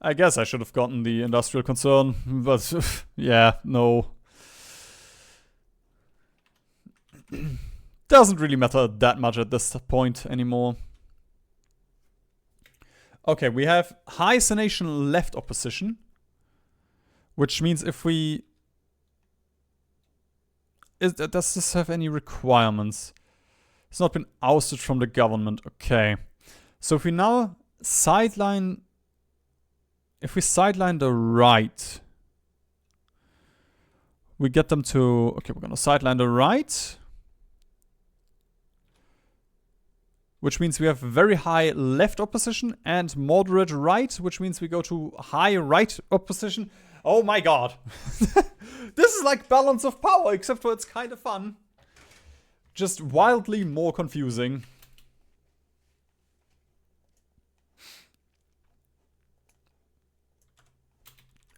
I guess I should have gotten the industrial concern, but yeah, no. Doesn't really matter that much at this point anymore. Okay, we have high sanation left opposition, which means if we... does this have any requirements? It's not been ousted from the government. Okay. So if we now sideline... If we sideline the right, we get them to... Okay, we're going to sideline the right. Which means we have very high left opposition and moderate right, which means we go to high right opposition. Oh my god. This is like balance of power, except for it's kind of fun. Just wildly more confusing.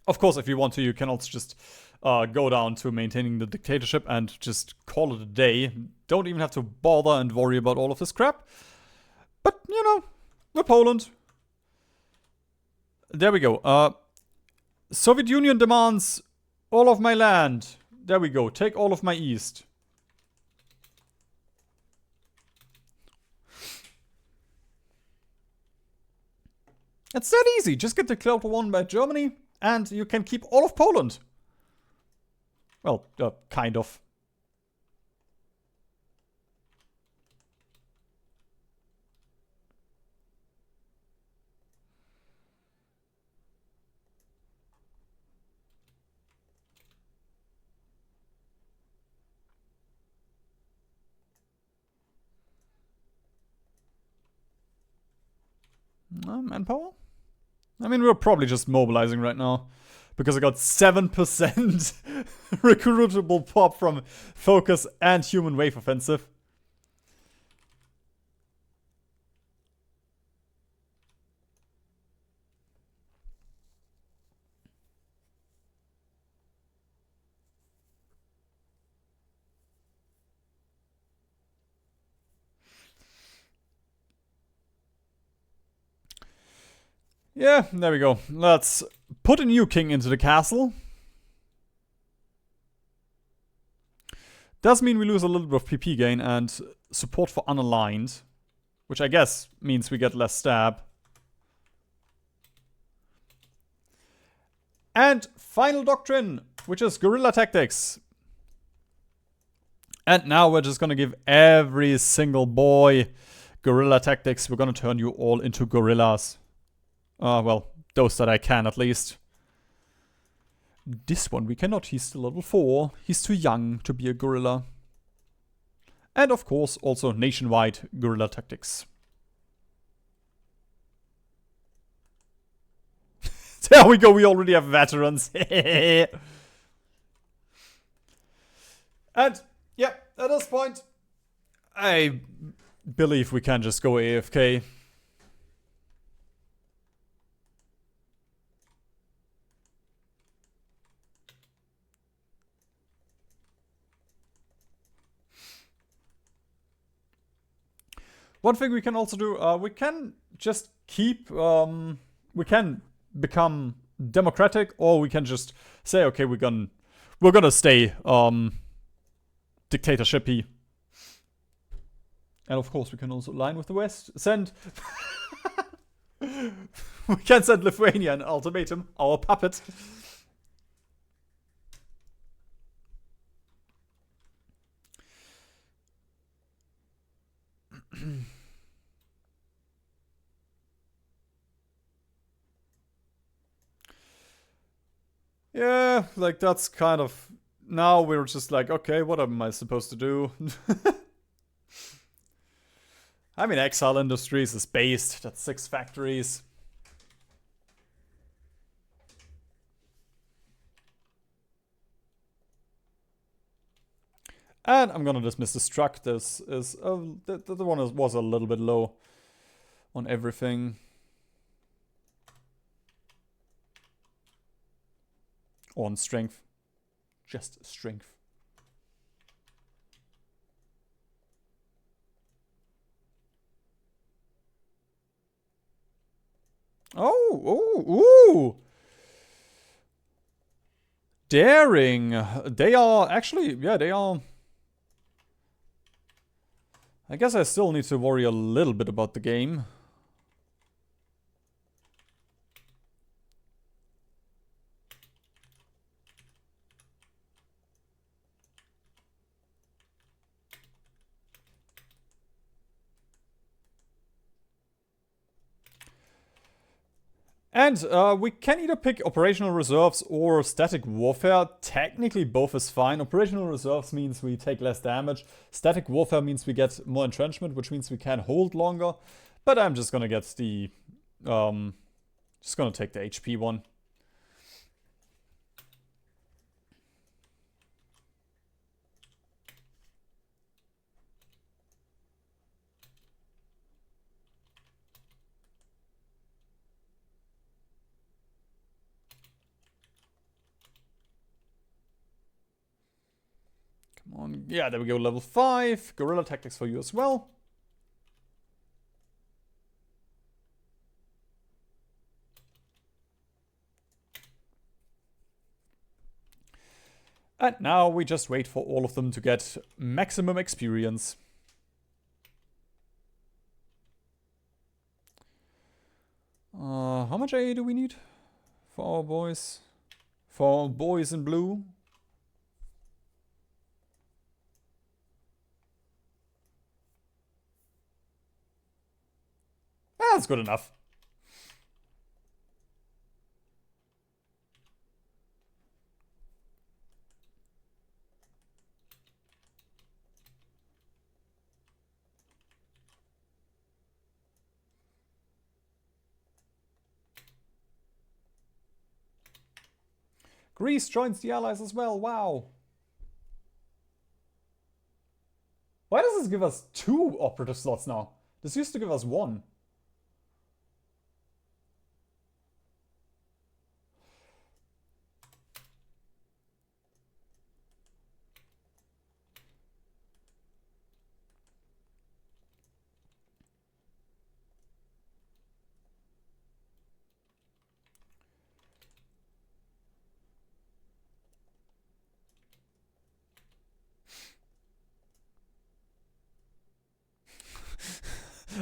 Of course, if you want to, you can also just go down to maintaining the dictatorship and just call it a day. Don't even have to bother and worry about all of this crap. But, you know, we're Poland. There we go. Soviet Union demands all of my land. There we go. Take all of my east. It's that easy. Just get declared war by Germany, and you can keep all of Poland. Well, kind of. Manpower? I mean, we're probably just mobilizing right now. Because I got 7% recruitable pop from Focus and Human Wave Offensive. Yeah, there we go. Let's put a new king into the castle. Does mean we lose a little bit of PP gain and support for unaligned. Which I guess means we get less stab. And final doctrine, which is guerrilla tactics. And now we're just gonna give every single boy guerrilla tactics. We're gonna turn you all into gorillas. Well, those that I can at least. This one we cannot, he's still level 4. He's too young to be a gorilla. And of course, also nationwide guerrilla tactics. There we go, we already have veterans. And, yeah, at this point, I believe we can just go AFK. One thing we can also do, we can just keep, we can become democratic, or we can just say, okay, we're gonna stay dictatorshipy. And of course we can also align with the West. Send... We can send Lithuania an ultimatum, our puppet. Yeah, like that's kind of... Now we're just like, okay, what am I supposed to do? I mean, Exile Industries is based. That's 6 factories. And I'm gonna dismiss this truck. This is the one was a little bit low on everything. On strength. Just strength. Oh, ooh. Daring. They are actually, yeah, they are. I guess I still need to worry a little bit about the game. And we can either pick operational reserves or static warfare. Technically both is fine. Operational reserves means we take less damage. Static warfare means we get more entrenchment, which means we can hold longer. But I'm just gonna get the... just gonna take the HP one. Come on. Yeah, there we go. Level 5. Guerrilla tactics for you as well. And now we just wait for all of them to get maximum experience. How much AA do we need for our boys? For our boys in blue? That's good enough. Greece joins the Allies as well, wow. Why does this give us 2 operative slots now? This used to give us 1.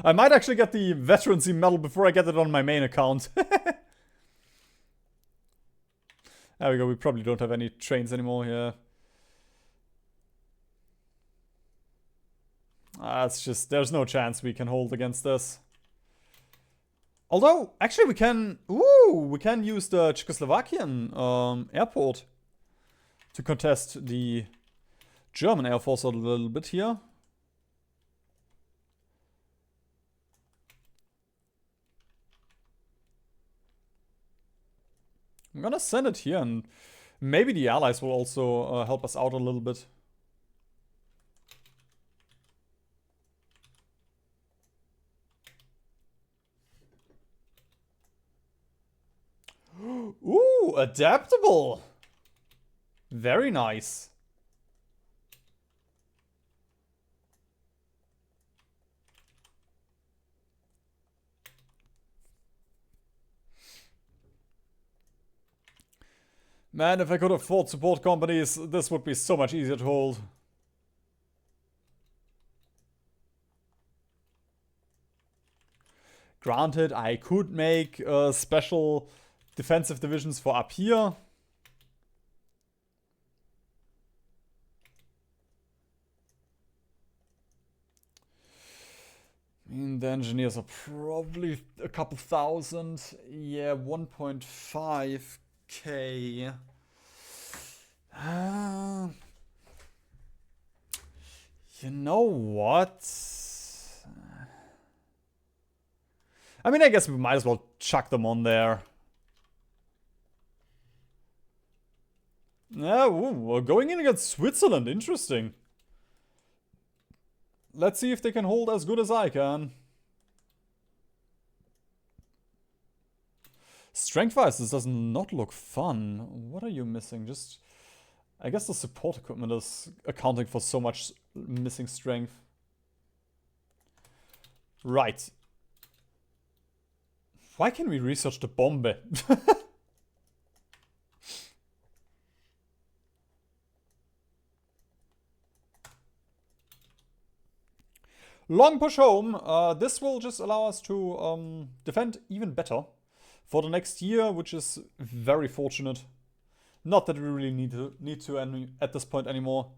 I might actually get the veterancy medal before I get it on my main account. There we go, we probably don't have any trains anymore here. It's just, there's no chance we can hold against this. Although, actually we can, we can use the Czechoslovakian airport to contest the German Air Force a little bit here. I'm gonna send it here, and maybe the allies will also help us out a little bit. Ooh, adaptable! Very nice. Man, if I could afford support companies, this would be so much easier to hold. Granted, I could make special defensive divisions for up here. I mean, the engineers are probably a couple thousand. Yeah, 1.5k. You know what? I mean, I guess we might as well chuck them on there. Yeah, we're going in against Switzerland. Interesting. Let's see if they can hold as good as I can. Strength-wise, this does not look fun. What are you missing? Just... I guess the support equipment is accounting for so much missing strength. Right. Why can we research the bombe? Long push home. This will just allow us to defend even better for the next year, which is very fortunate. Not that we really need to at this point anymore.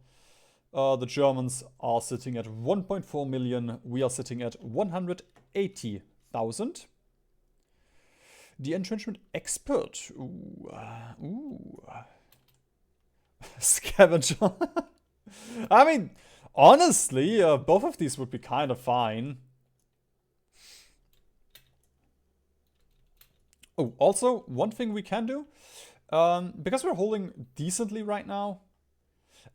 The Germans are sitting at 1.4 million. We are sitting at 180,000. The entrenchment expert. Ooh. Scavenger. I mean, honestly, both of these would be kind of fine. Oh, also, one thing we can do. Because we're holding decently right now.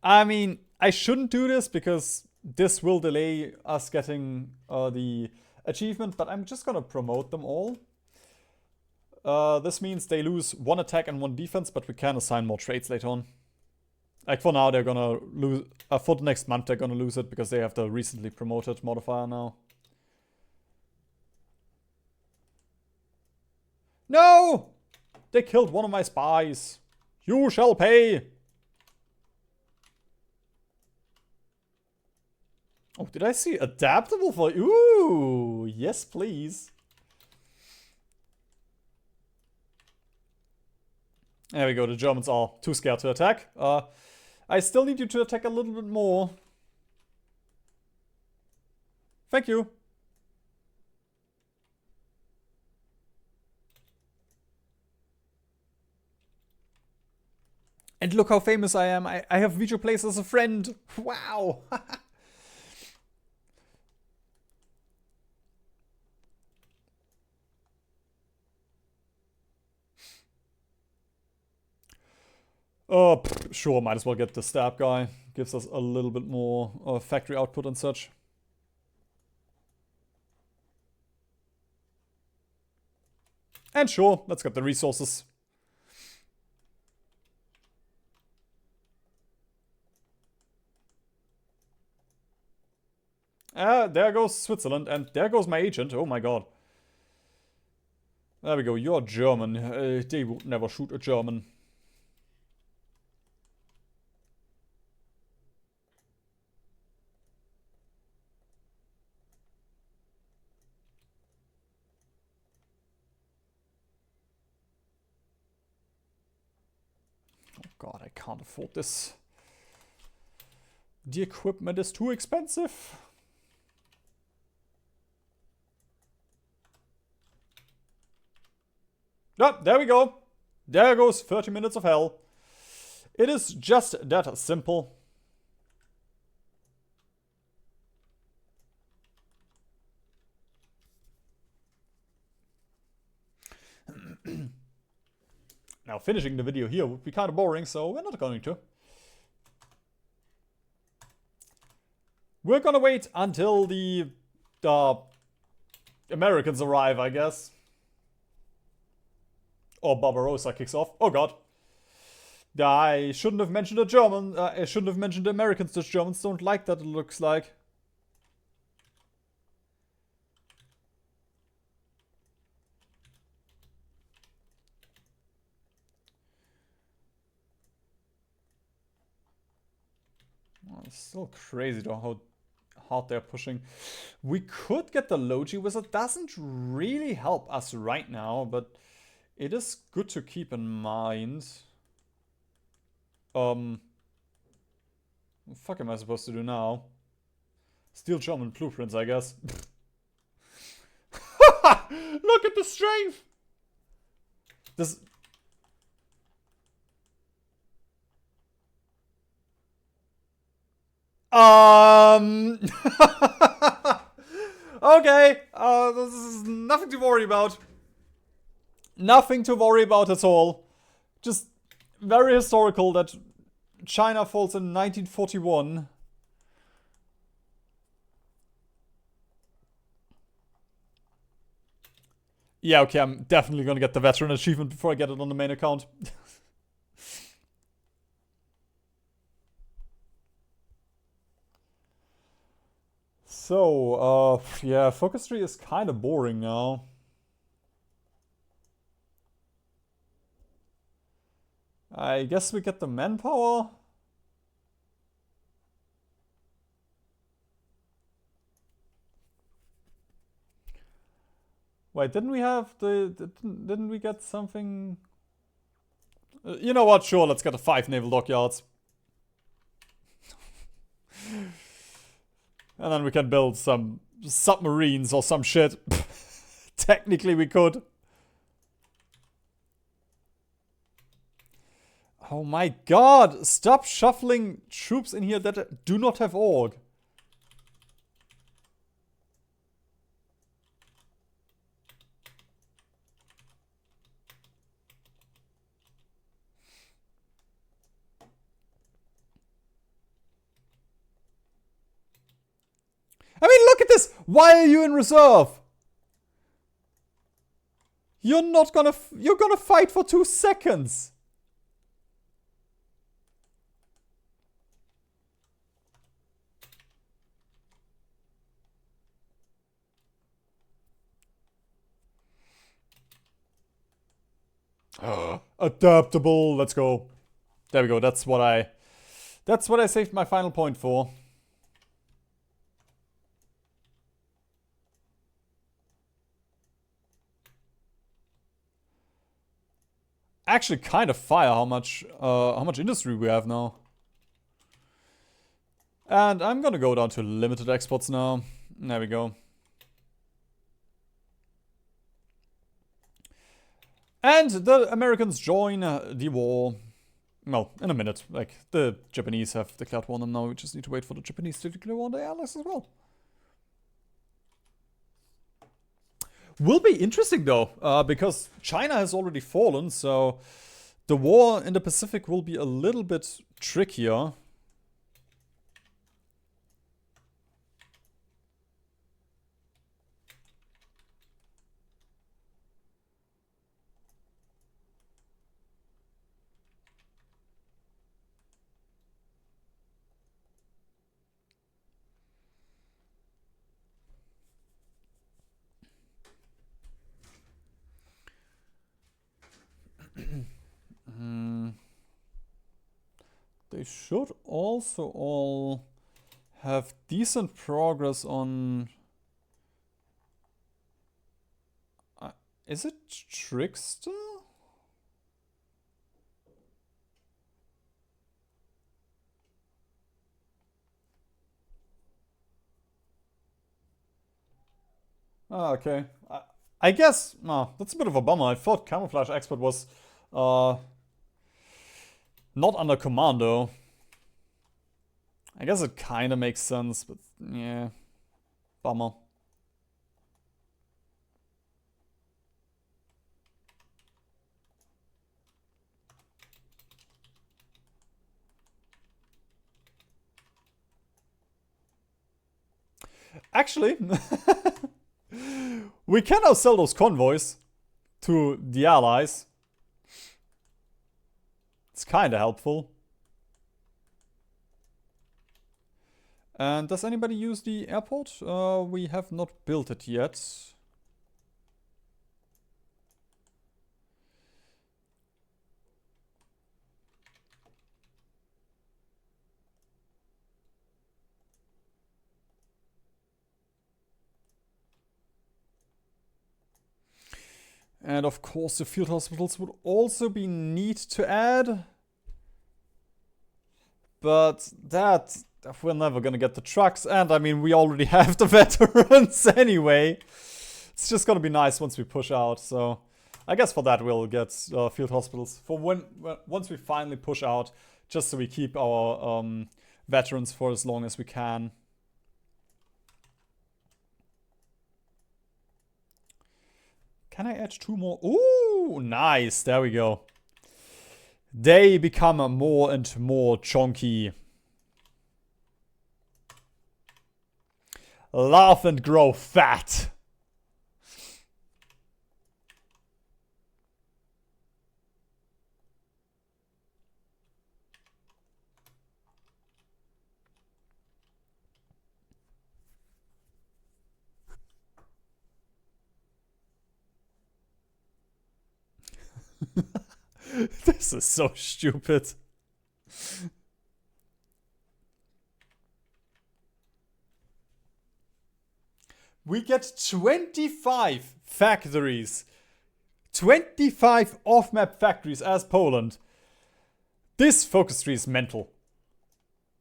I mean, I shouldn't do this because this will delay us getting the achievement, but I'm just gonna promote them all. This means they lose 1 attack and 1 defense, but we can assign more traits later on. Like for now, they're gonna lose, for the next month they're gonna lose it because they have the recently promoted modifier now. No! They killed one of my spies. You shall pay. Oh, did I see adaptable for... Ooh, yes, please. There we go. The Germans are too scared to attack. I still need you to attack a little bit more. Thank you. And look how famous I am. I have VijoPlays as a friend. Wow. Sure, might as well get the stab guy. Gives us a little bit more factory output and such. And sure, let's get the resources. There goes Switzerland, and there goes my agent. Oh my god. There we go, you're German. They would never shoot a German. Oh god, I can't afford this. The equipment is too expensive. Oh, there we go. There goes 30 minutes of hell. It is just that simple. Now, finishing the video here would be kind of boring, so we're not going to. We're gonna wait until the Americans arrive, I guess. Or Barbarossa kicks off. Oh god. I shouldn't have mentioned the German. I shouldn't have mentioned the Americans. The Germans don't like that, it looks like. Oh, it's still crazy though hard they're pushing. We could get the Logi Wizard. Doesn't really help us right now, but it is good to keep in mind. What the fuck am I supposed to do now? Steal German blueprints, I guess. Look at the strength! This... Okay, this is nothing to worry about. Nothing to worry about at all. Just very historical that China falls in 1941. Yeah, okay, I'm definitely gonna get the veteran achievement before I get it on the main account. So, yeah, focus tree is kind of boring now. I guess we get the manpower. Wait, didn't we have didn't we get something? You know what? Sure, let's get the 5 naval dockyards. And then we can build some submarines or some shit. Technically, we could. Oh my god! Stop shuffling troops in here that do not have org. I mean, look at this! Why are you in reserve? You're not gonna... You're gonna fight for 2 seconds! Adaptable, let's go. There we go, that's what I saved my final point for. Actually kind of fire how much industry we have now. And I'm gonna go down to limited exports now. There we go. And the Americans join the war. Well, in a minute. Like, the Japanese have declared war on them now. We just need to wait for the Japanese to declare war on the Allies as well. Will be interesting though, because China has already fallen, so the war in the Pacific will be a little bit trickier. They should also all have decent progress on... is it Trickster? Ah, okay. I guess... No, that's a bit of a bummer. I thought Camouflage Expert was... not under Commando. I guess it kind of makes sense, but yeah. Bummer. Actually, we can now sell those convoys to the Allies. It's kind of helpful. And does anybody use the airport? We have not built it yet. And of course the field hospitals would also be neat to add. But that, we're never gonna get the trucks. And I mean, we already have the veterans anyway. It's just gonna be nice once we push out. So I guess for that we'll get field hospitals. For once we finally push out, just so we keep our veterans for as long as we can. Can I add 2 more? Ooh, nice. There we go. They become more and more chunky. Laugh and grow fat. This is so stupid. We get 25 factories. 25 off-map factories as Poland. This focus tree is mental.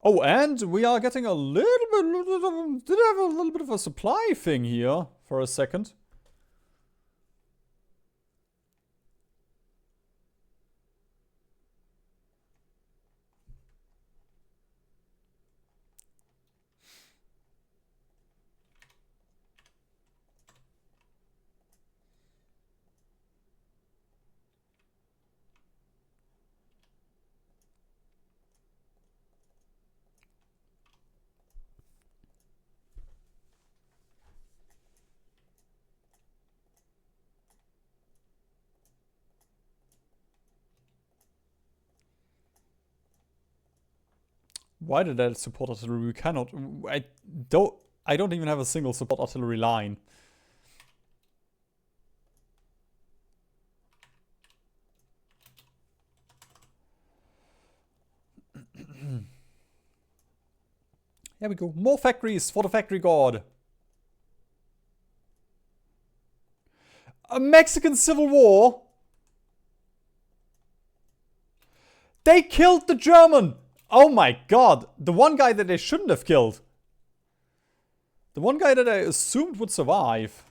Oh, and we are getting a little bit... Did I have a little bit of a supply thing here for a second? Why did I support artillery? We cannot. I don't even have a single support artillery line. Here we go. More factories for the factory god. A Mexican Civil War. They killed the German. Oh my god. The one guy that they shouldn't have killed. The one guy that I assumed would survive.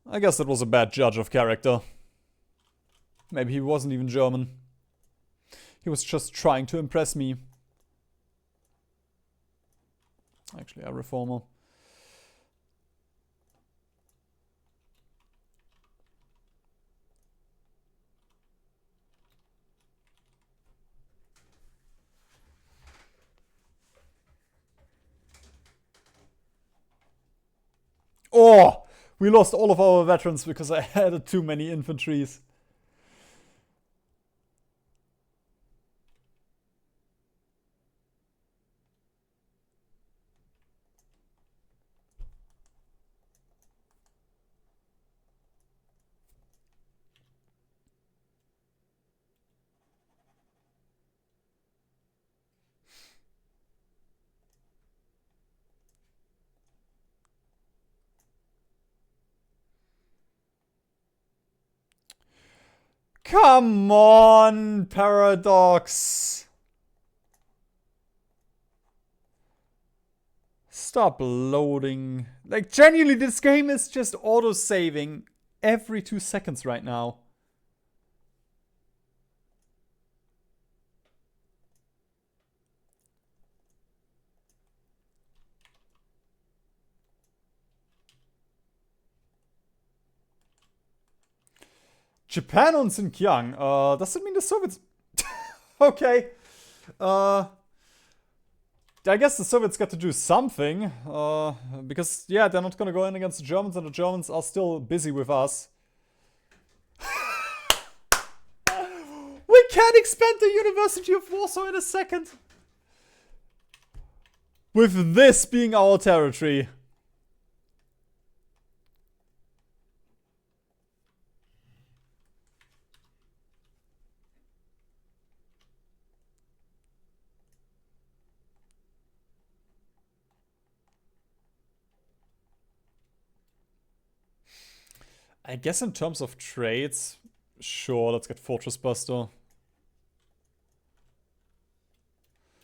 I guess that was a bad judge of character. Maybe he wasn't even German. He was just trying to impress me. Actually, a reformer. Oh! We lost all of our veterans because I added too many infantries. Come on, Paradox. Stop loading. Like, genuinely, this game is just auto-saving every 2 seconds right now. Japan on Xinjiang. Does that mean the Soviets... Okay. I guess the Soviets got to do something. Because, yeah, they're not gonna go in against the Germans, and the Germans are still busy with us. We can expand the University of Warsaw in a second. With this being our territory. I guess in terms of trades, sure, let's get Fortress Buster.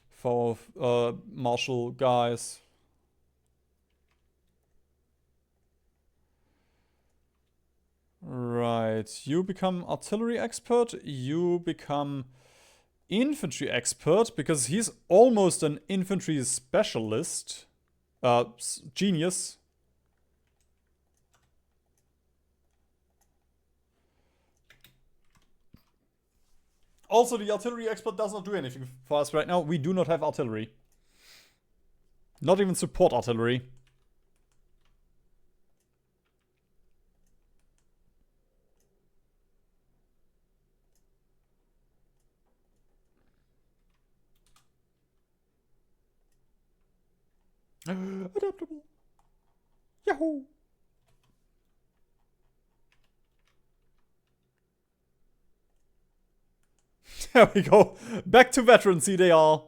For martial guys. Right, you become artillery expert, you become infantry expert, because he's almost an infantry specialist. Genius. Also, the artillery expert does not do anything for us right now. We do not have artillery. Not even support artillery. Adaptable. Yahoo! There we go. Back to veterancy they are.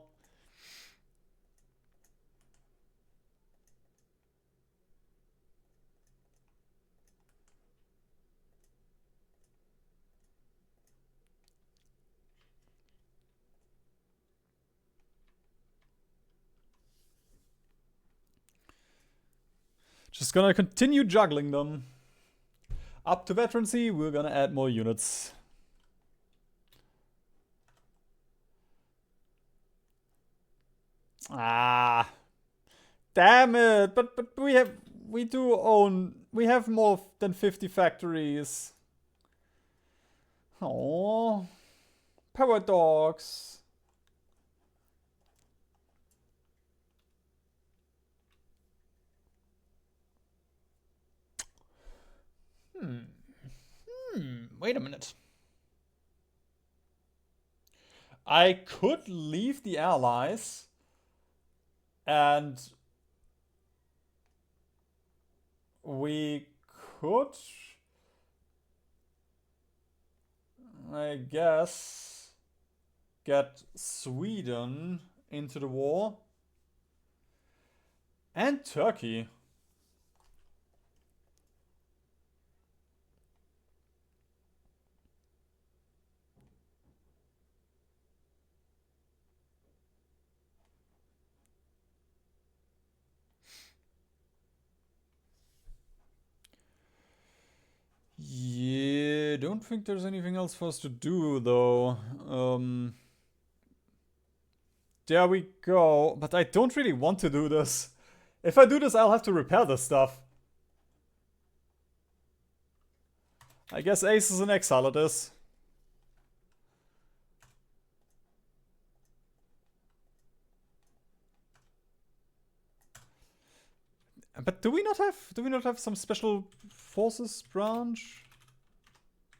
Just gonna continue juggling them. Up to veterancy, we're gonna add more units. Ah. Damn it. But we have more than 50 factories. Oh. Power dogs. Wait a minute. I could leave the allies and we could, I guess, get Sweden into the war and Turkey. Yeah, don't think there's anything else for us to do, though. There we go. But I don't really want to do this. If I do this, I'll have to repair this stuff. I guess Ace is in exile it is. But do we not have some special forces branch?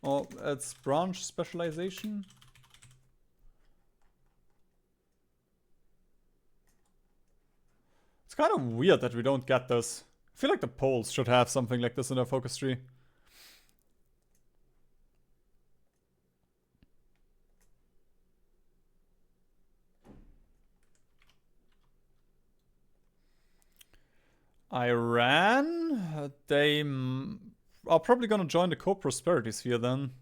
Or it's branch specialization? It's kind of weird that we don't get this. I feel like the Poles should have something like this in their focus tree. Iran? They are probably gonna join the co-prosperity sphere then.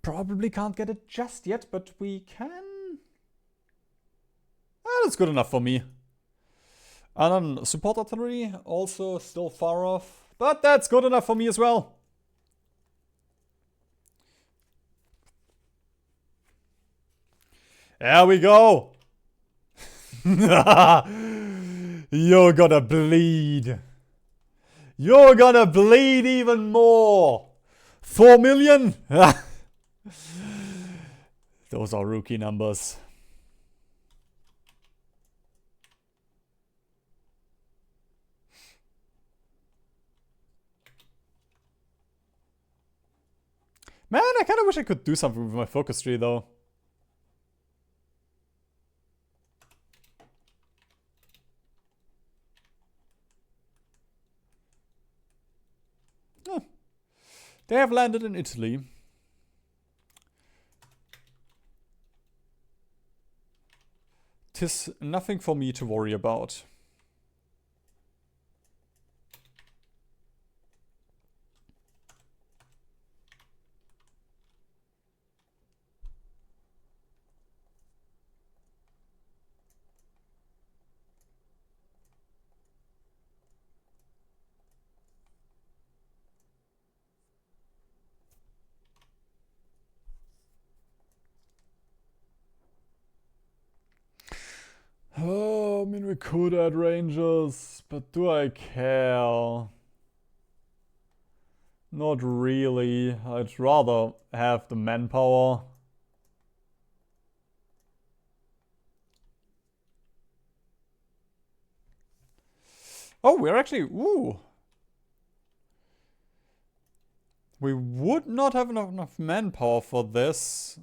Probably can't get it just yet, but we can. That's good enough for me. And then support artillery, also still far off. But that's good enough for me as well. There we go. You're gonna bleed. You're gonna bleed even more. 4 million? Those are rookie numbers. Man, I kind of wish I could do something with my focus tree, though. They have landed in Italy. Tis nothing for me to worry about. Oh, I mean, we could add Rangers, but do I care? Not really. I'd rather have the manpower. Oh, we're actually... Ooh. We would not have enough manpower for this.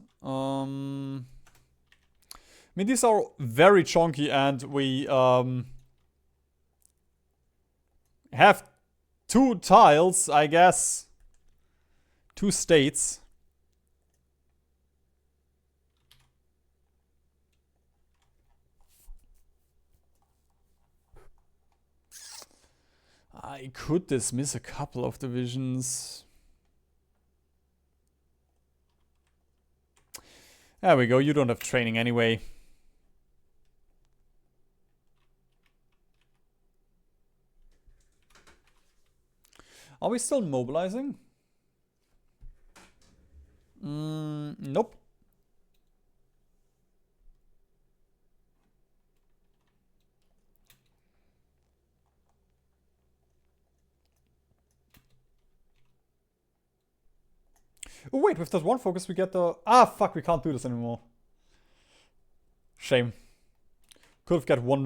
I mean, these are very chunky and we have 2 tiles, I guess. 2 states. I could dismiss a couple of divisions. There we go, you don't have training anyway. Are we still mobilizing? Nope. Oh wait, with that one focus we get the... Ah, fuck, we can't do this anymore. Shame. Could have gotten one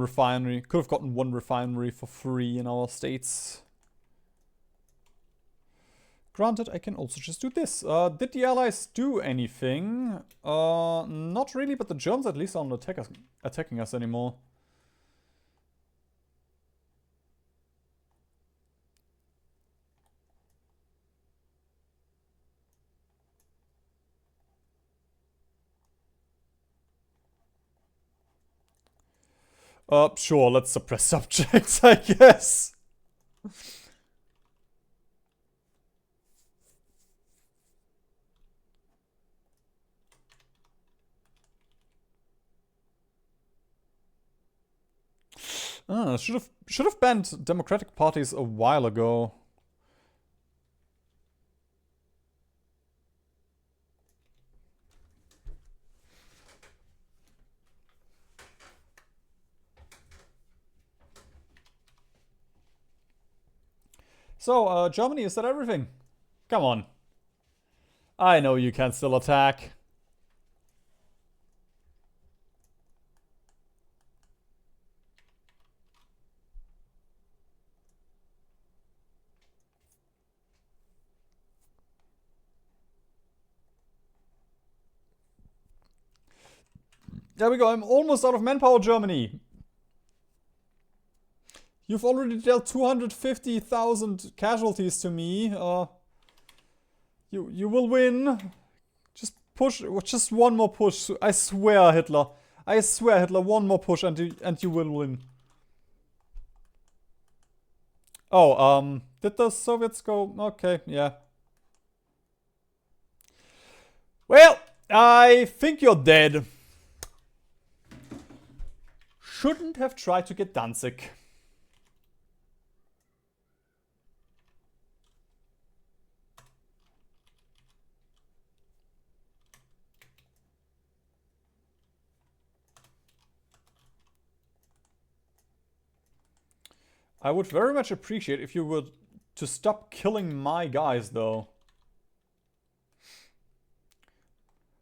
refinery for free in our states. Granted, I can also just do this. Did the Allies do anything? Not really, but the Germans at least aren't attacking us anymore. Sure, let's suppress subjects, I guess. Should have banned democratic parties a while ago. So, Germany, is that everything? Come on. I know you can still attack. There we go, I'm almost out of manpower, Germany. You've already dealt 250,000 casualties to me. You will win. Just push, just one more push. I swear, Hitler. I swear, Hitler, one more push and you will win. Oh, did the Soviets go? Okay, yeah. Well, I think you're dead. Shouldn't have tried to get Danzig. I would very much appreciate if you would to stop killing my guys, though.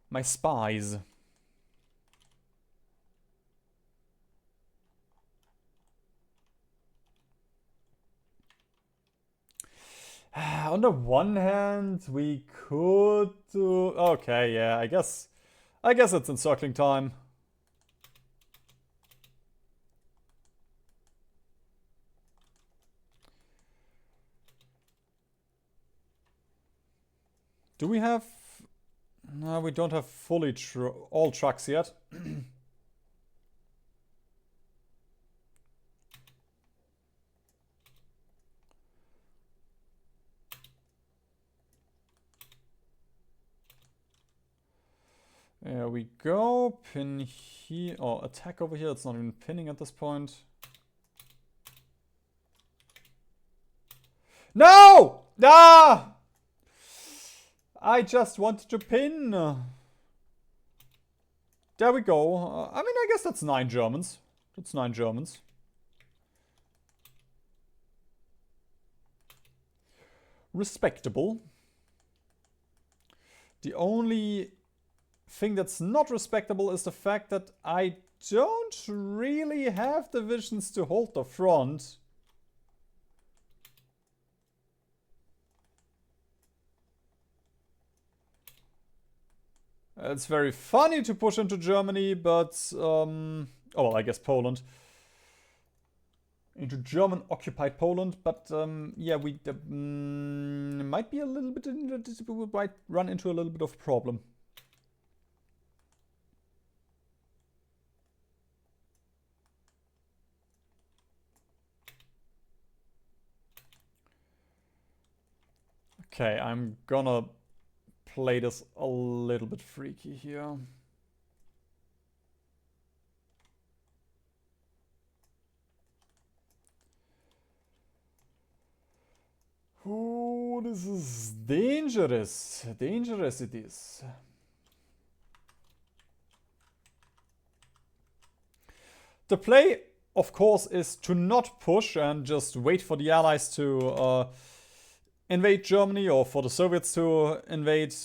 My spies. On the one hand, we could do... Okay, yeah, I guess it's encircling time. Do we have... No, we don't have fully all trucks yet. There we go. Pin here, or attack over here. It's not even pinning at this point. No! Ah! I just wanted to pin. There we go. I mean, I guess that's 9 Germans. That's 9 Germans. Respectable. The only thing that's not respectable is the fact that I don't really have divisions to hold the front. It's very funny to push into Germany, but oh well, I guess Poland. Into German-occupied Poland, but yeah, we might be a little bit, we might run into a little bit of a problem. Okay, I'm gonna play this a little bit freaky here. Oh, this is dangerous. Dangerous it is. The play, of course, is to not push and just wait for the Allies to invade Germany, or for the Soviets to invade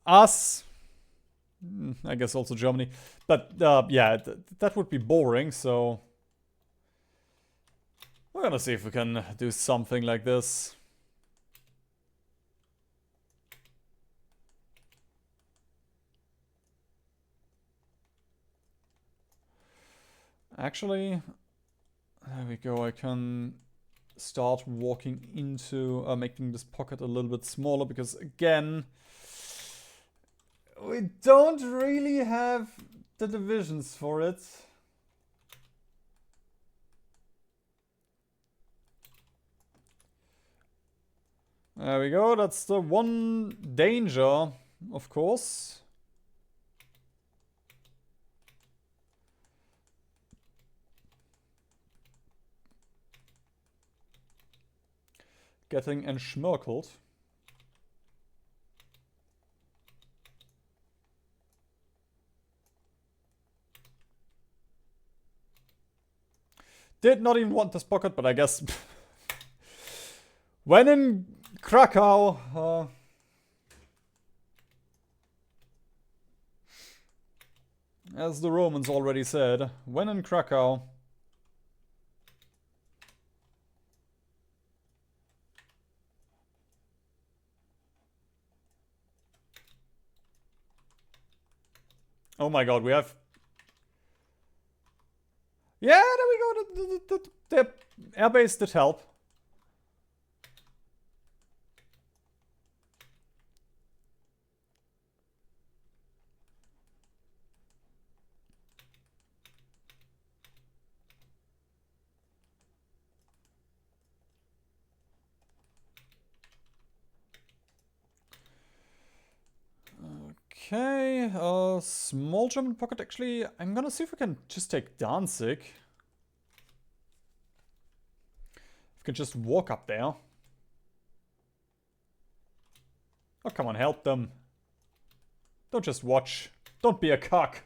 us. I guess also Germany. But yeah, that would be boring, so we're gonna see if we can do something like this. Actually, there we go. I can start walking into making this pocket a little bit smaller, because again, we don't really have the divisions for it. There we go. That's the one danger, of course. Getting entschmerkelt. Did not even want this pocket, but I guess when in Krakow, as the Romans already said, when in Krakow. Oh my god, we have... Yeah, there we go. The airbase did help. Okay, small German pocket. Actually, I'm gonna see if we can just take Danzig. If we can just walk up there. Oh, come on, help them. Don't just watch. Don't be a cock.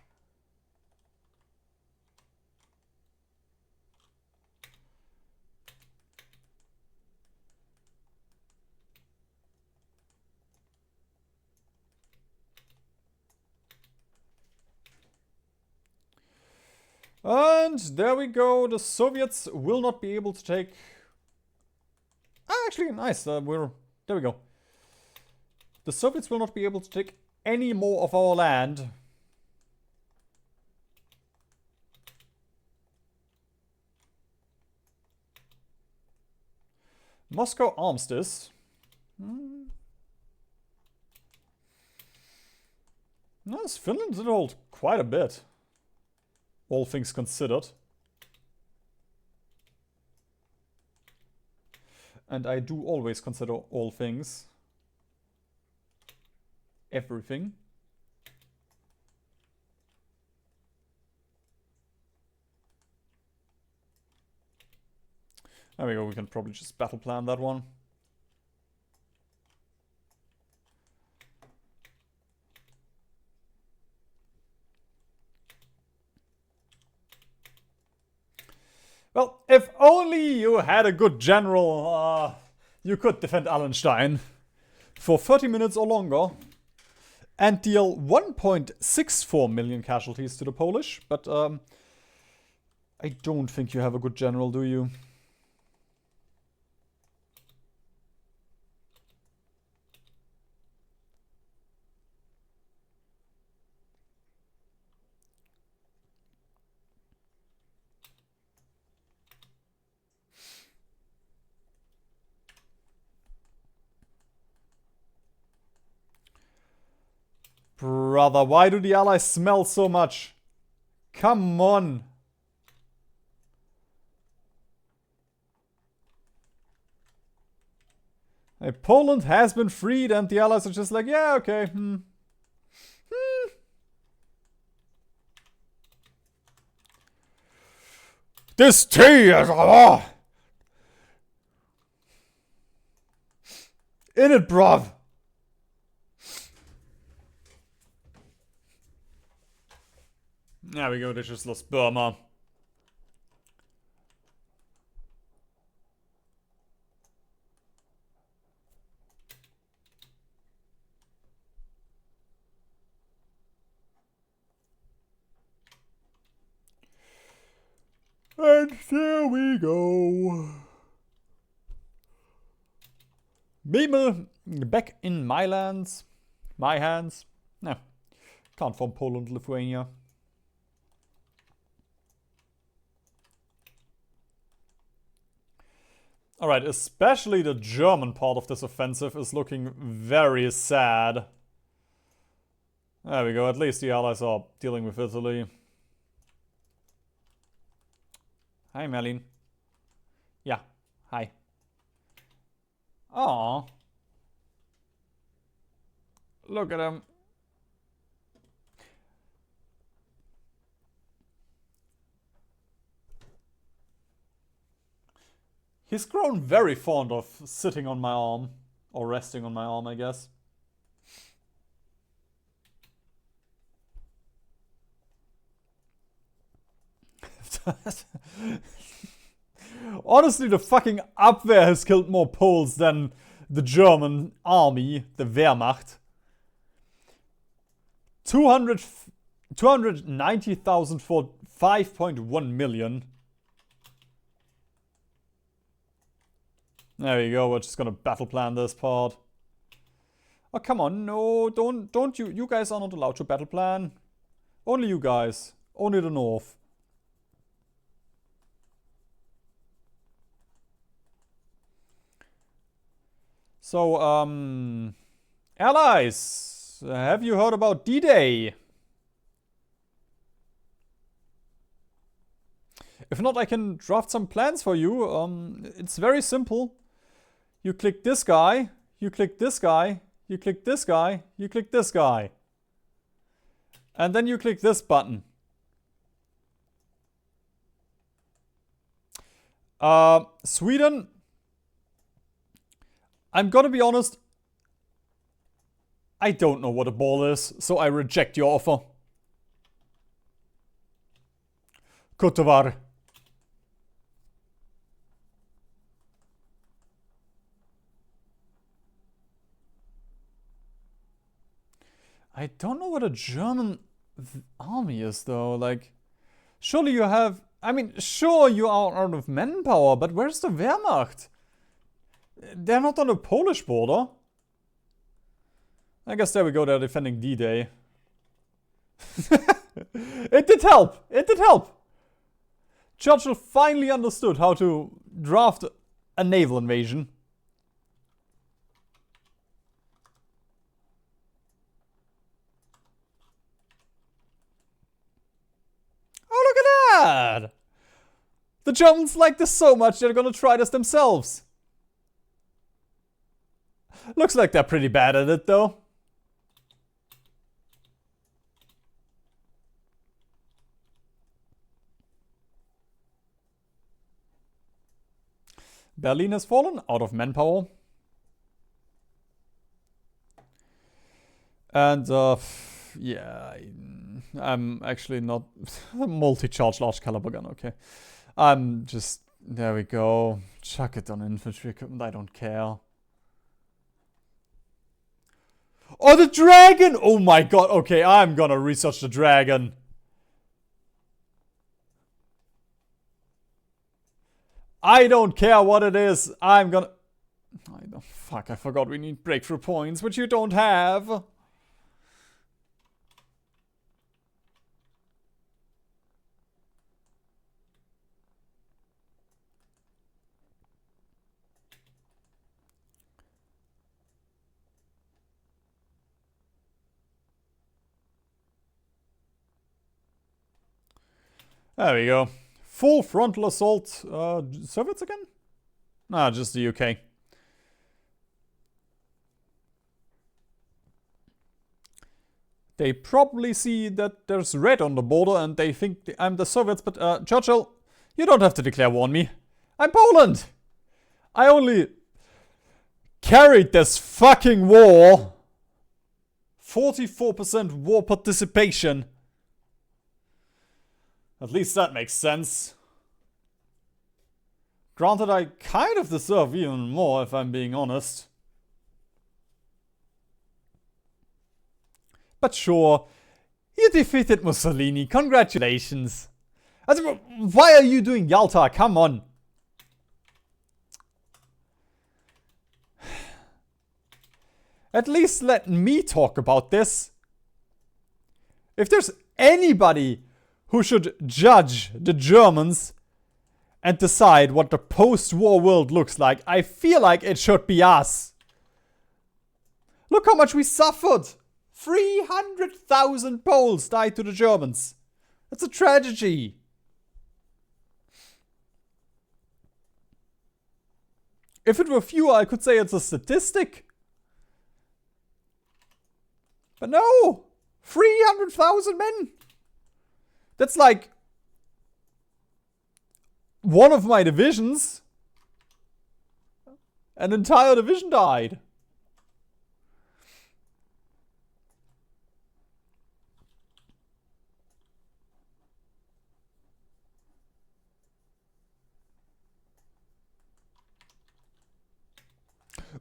And there we go. The Soviets will not be able to take... Ah, actually, nice. There we go. The Soviets will not be able to take any more of our land. Moscow arms this. No, Finland did hold quite a bit. All things considered. And I do always consider all things. Everything. There we go, we can probably just battle plan that one. Well, if only you had a good general, you could defend Allenstein for 30 minutes or longer and deal 1.64 million casualties to the Polish, but I don't think you have a good general, do you? Brother, why do the Allies smell so much? Come on. Hey, Poland has been freed and the Allies are just like, yeah, okay. This tea is... in it, bruv. There we go, they just lost Burma. And there we go. Memel back in my lands. My hands. No. Can't form Poland, Lithuania. Alright, especially the German part of this offensive is looking very sad. There we go, at least the Allies are dealing with Italy. Hi, Merlin. Yeah, hi. Aww. Look at him. He's grown very fond of sitting on my arm. Or resting on my arm, I guess. Honestly, the fucking Abwehr has killed more Poles than the German army, the Wehrmacht. 290,000 for 5.1 million. There we go, we're just gonna battle plan this part. Oh, come on, no, don't you, you guys are not allowed to battle plan. Only you guys, only the North. So, Allies, have you heard about D-Day? If not, I can draft some plans for you. It's very simple. You click this guy, you click this guy, you click this guy, you click this guy. And then you click this button. Sweden. I'm gonna be honest. I don't know what a ball is, so I reject your offer. Kotovar. I don't know what a German army is, though. Like, surely you have... I mean, sure, you are out of manpower, but where's the Wehrmacht? They're not on the Polish border. I guess there we go, they're defending D-Day. It did help! It did help! Churchill finally understood how to draft a naval invasion. The Germans like this so much they're gonna try this themselves. Looks like they're pretty bad at it though. Berlin has fallen out of manpower. And yeah, I'm actually not multi-charge large caliber gun, okay. I'm just, there we go. Chuck it on infantry equipment, I don't care. Oh, the dragon! Oh my god, okay, I'm gonna research the dragon. I don't care what it is, I'm gonna... Fuck, I forgot we need breakthrough points, which you don't have. There we go. Full frontal assault. Soviets again? Nah, just the UK. They probably see that there's red on the border and they think I'm the Soviets, but Churchill, you don't have to declare war on me. I'm Poland! I only carried this fucking war. 44% war participation. At least that makes sense. Granted, I kind of deserve even more, if I'm being honest. But sure, you defeated Mussolini. Congratulations. Why are you doing Yalta? Come on. At least let me talk about this. If there's anybody who should judge the Germans and decide what the post-war world looks like, I feel like it should be us. Look how much we suffered. 300,000 Poles died to the Germans. That's a tragedy. If it were fewer, I could say it's a statistic. But no! 300,000 men! That's like one of my divisions. An entire division died.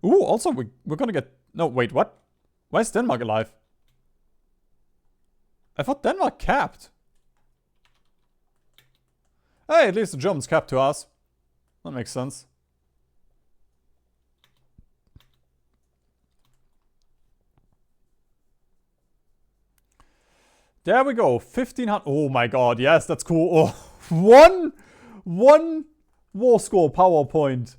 Ooh, also we're gonna get... No, wait, what? Why is Denmark alive? I thought Denmark capped. Hey, at least the Germans capped to us. That makes sense. There we go. 1,500. Oh my god, yes, that's cool. Oh, one war score PowerPoint.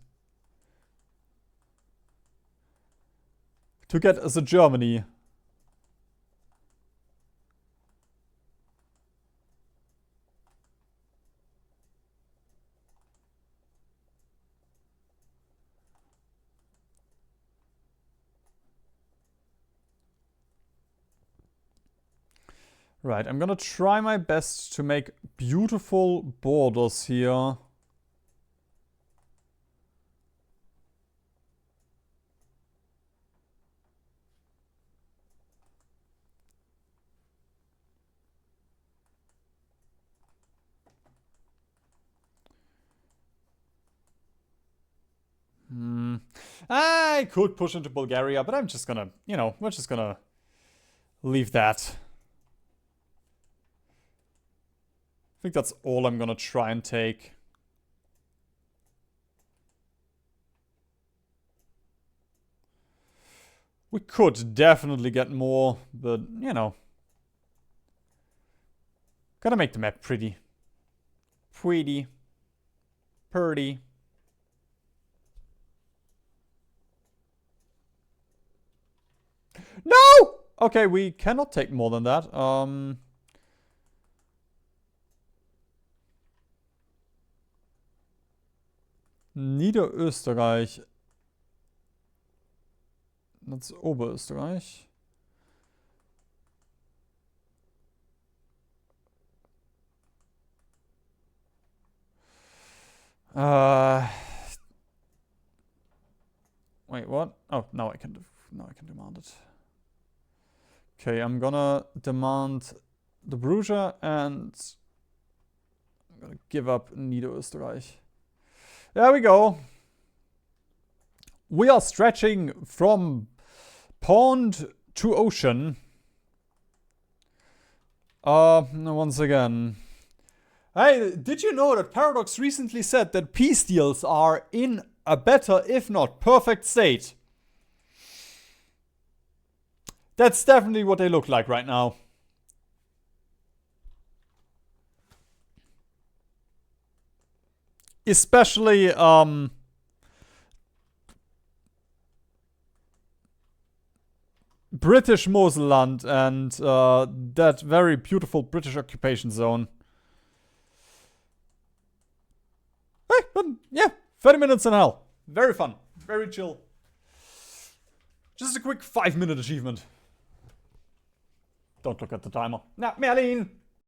To get us a Germany. Right, I'm gonna try my best to make beautiful borders here. I could push into Bulgaria, but I'm just gonna, you know, we're just gonna leave that. I think that's all I'm gonna try and take. We could definitely get more, but, you know. Gotta make the map pretty. Pretty. No! Okay, we cannot take more than that. Niederösterreich. That's Oberösterreich. Wait, what? Oh, now I can demand it. Okay, I'm gonna demand the Bruges and I'm gonna give up Niederösterreich. There we go. We are stretching from pond to ocean. Once again. Hey, did you know that Paradox recently said that peace deals are in a better, if not perfect state? That's definitely what they look like right now. Especially, British Moselland and that very beautiful British occupation zone. Hey, but yeah, 30 minutes in hell. Very fun. Very chill. Just a quick 5-minute achievement. Don't look at the timer. Nah, Merlin!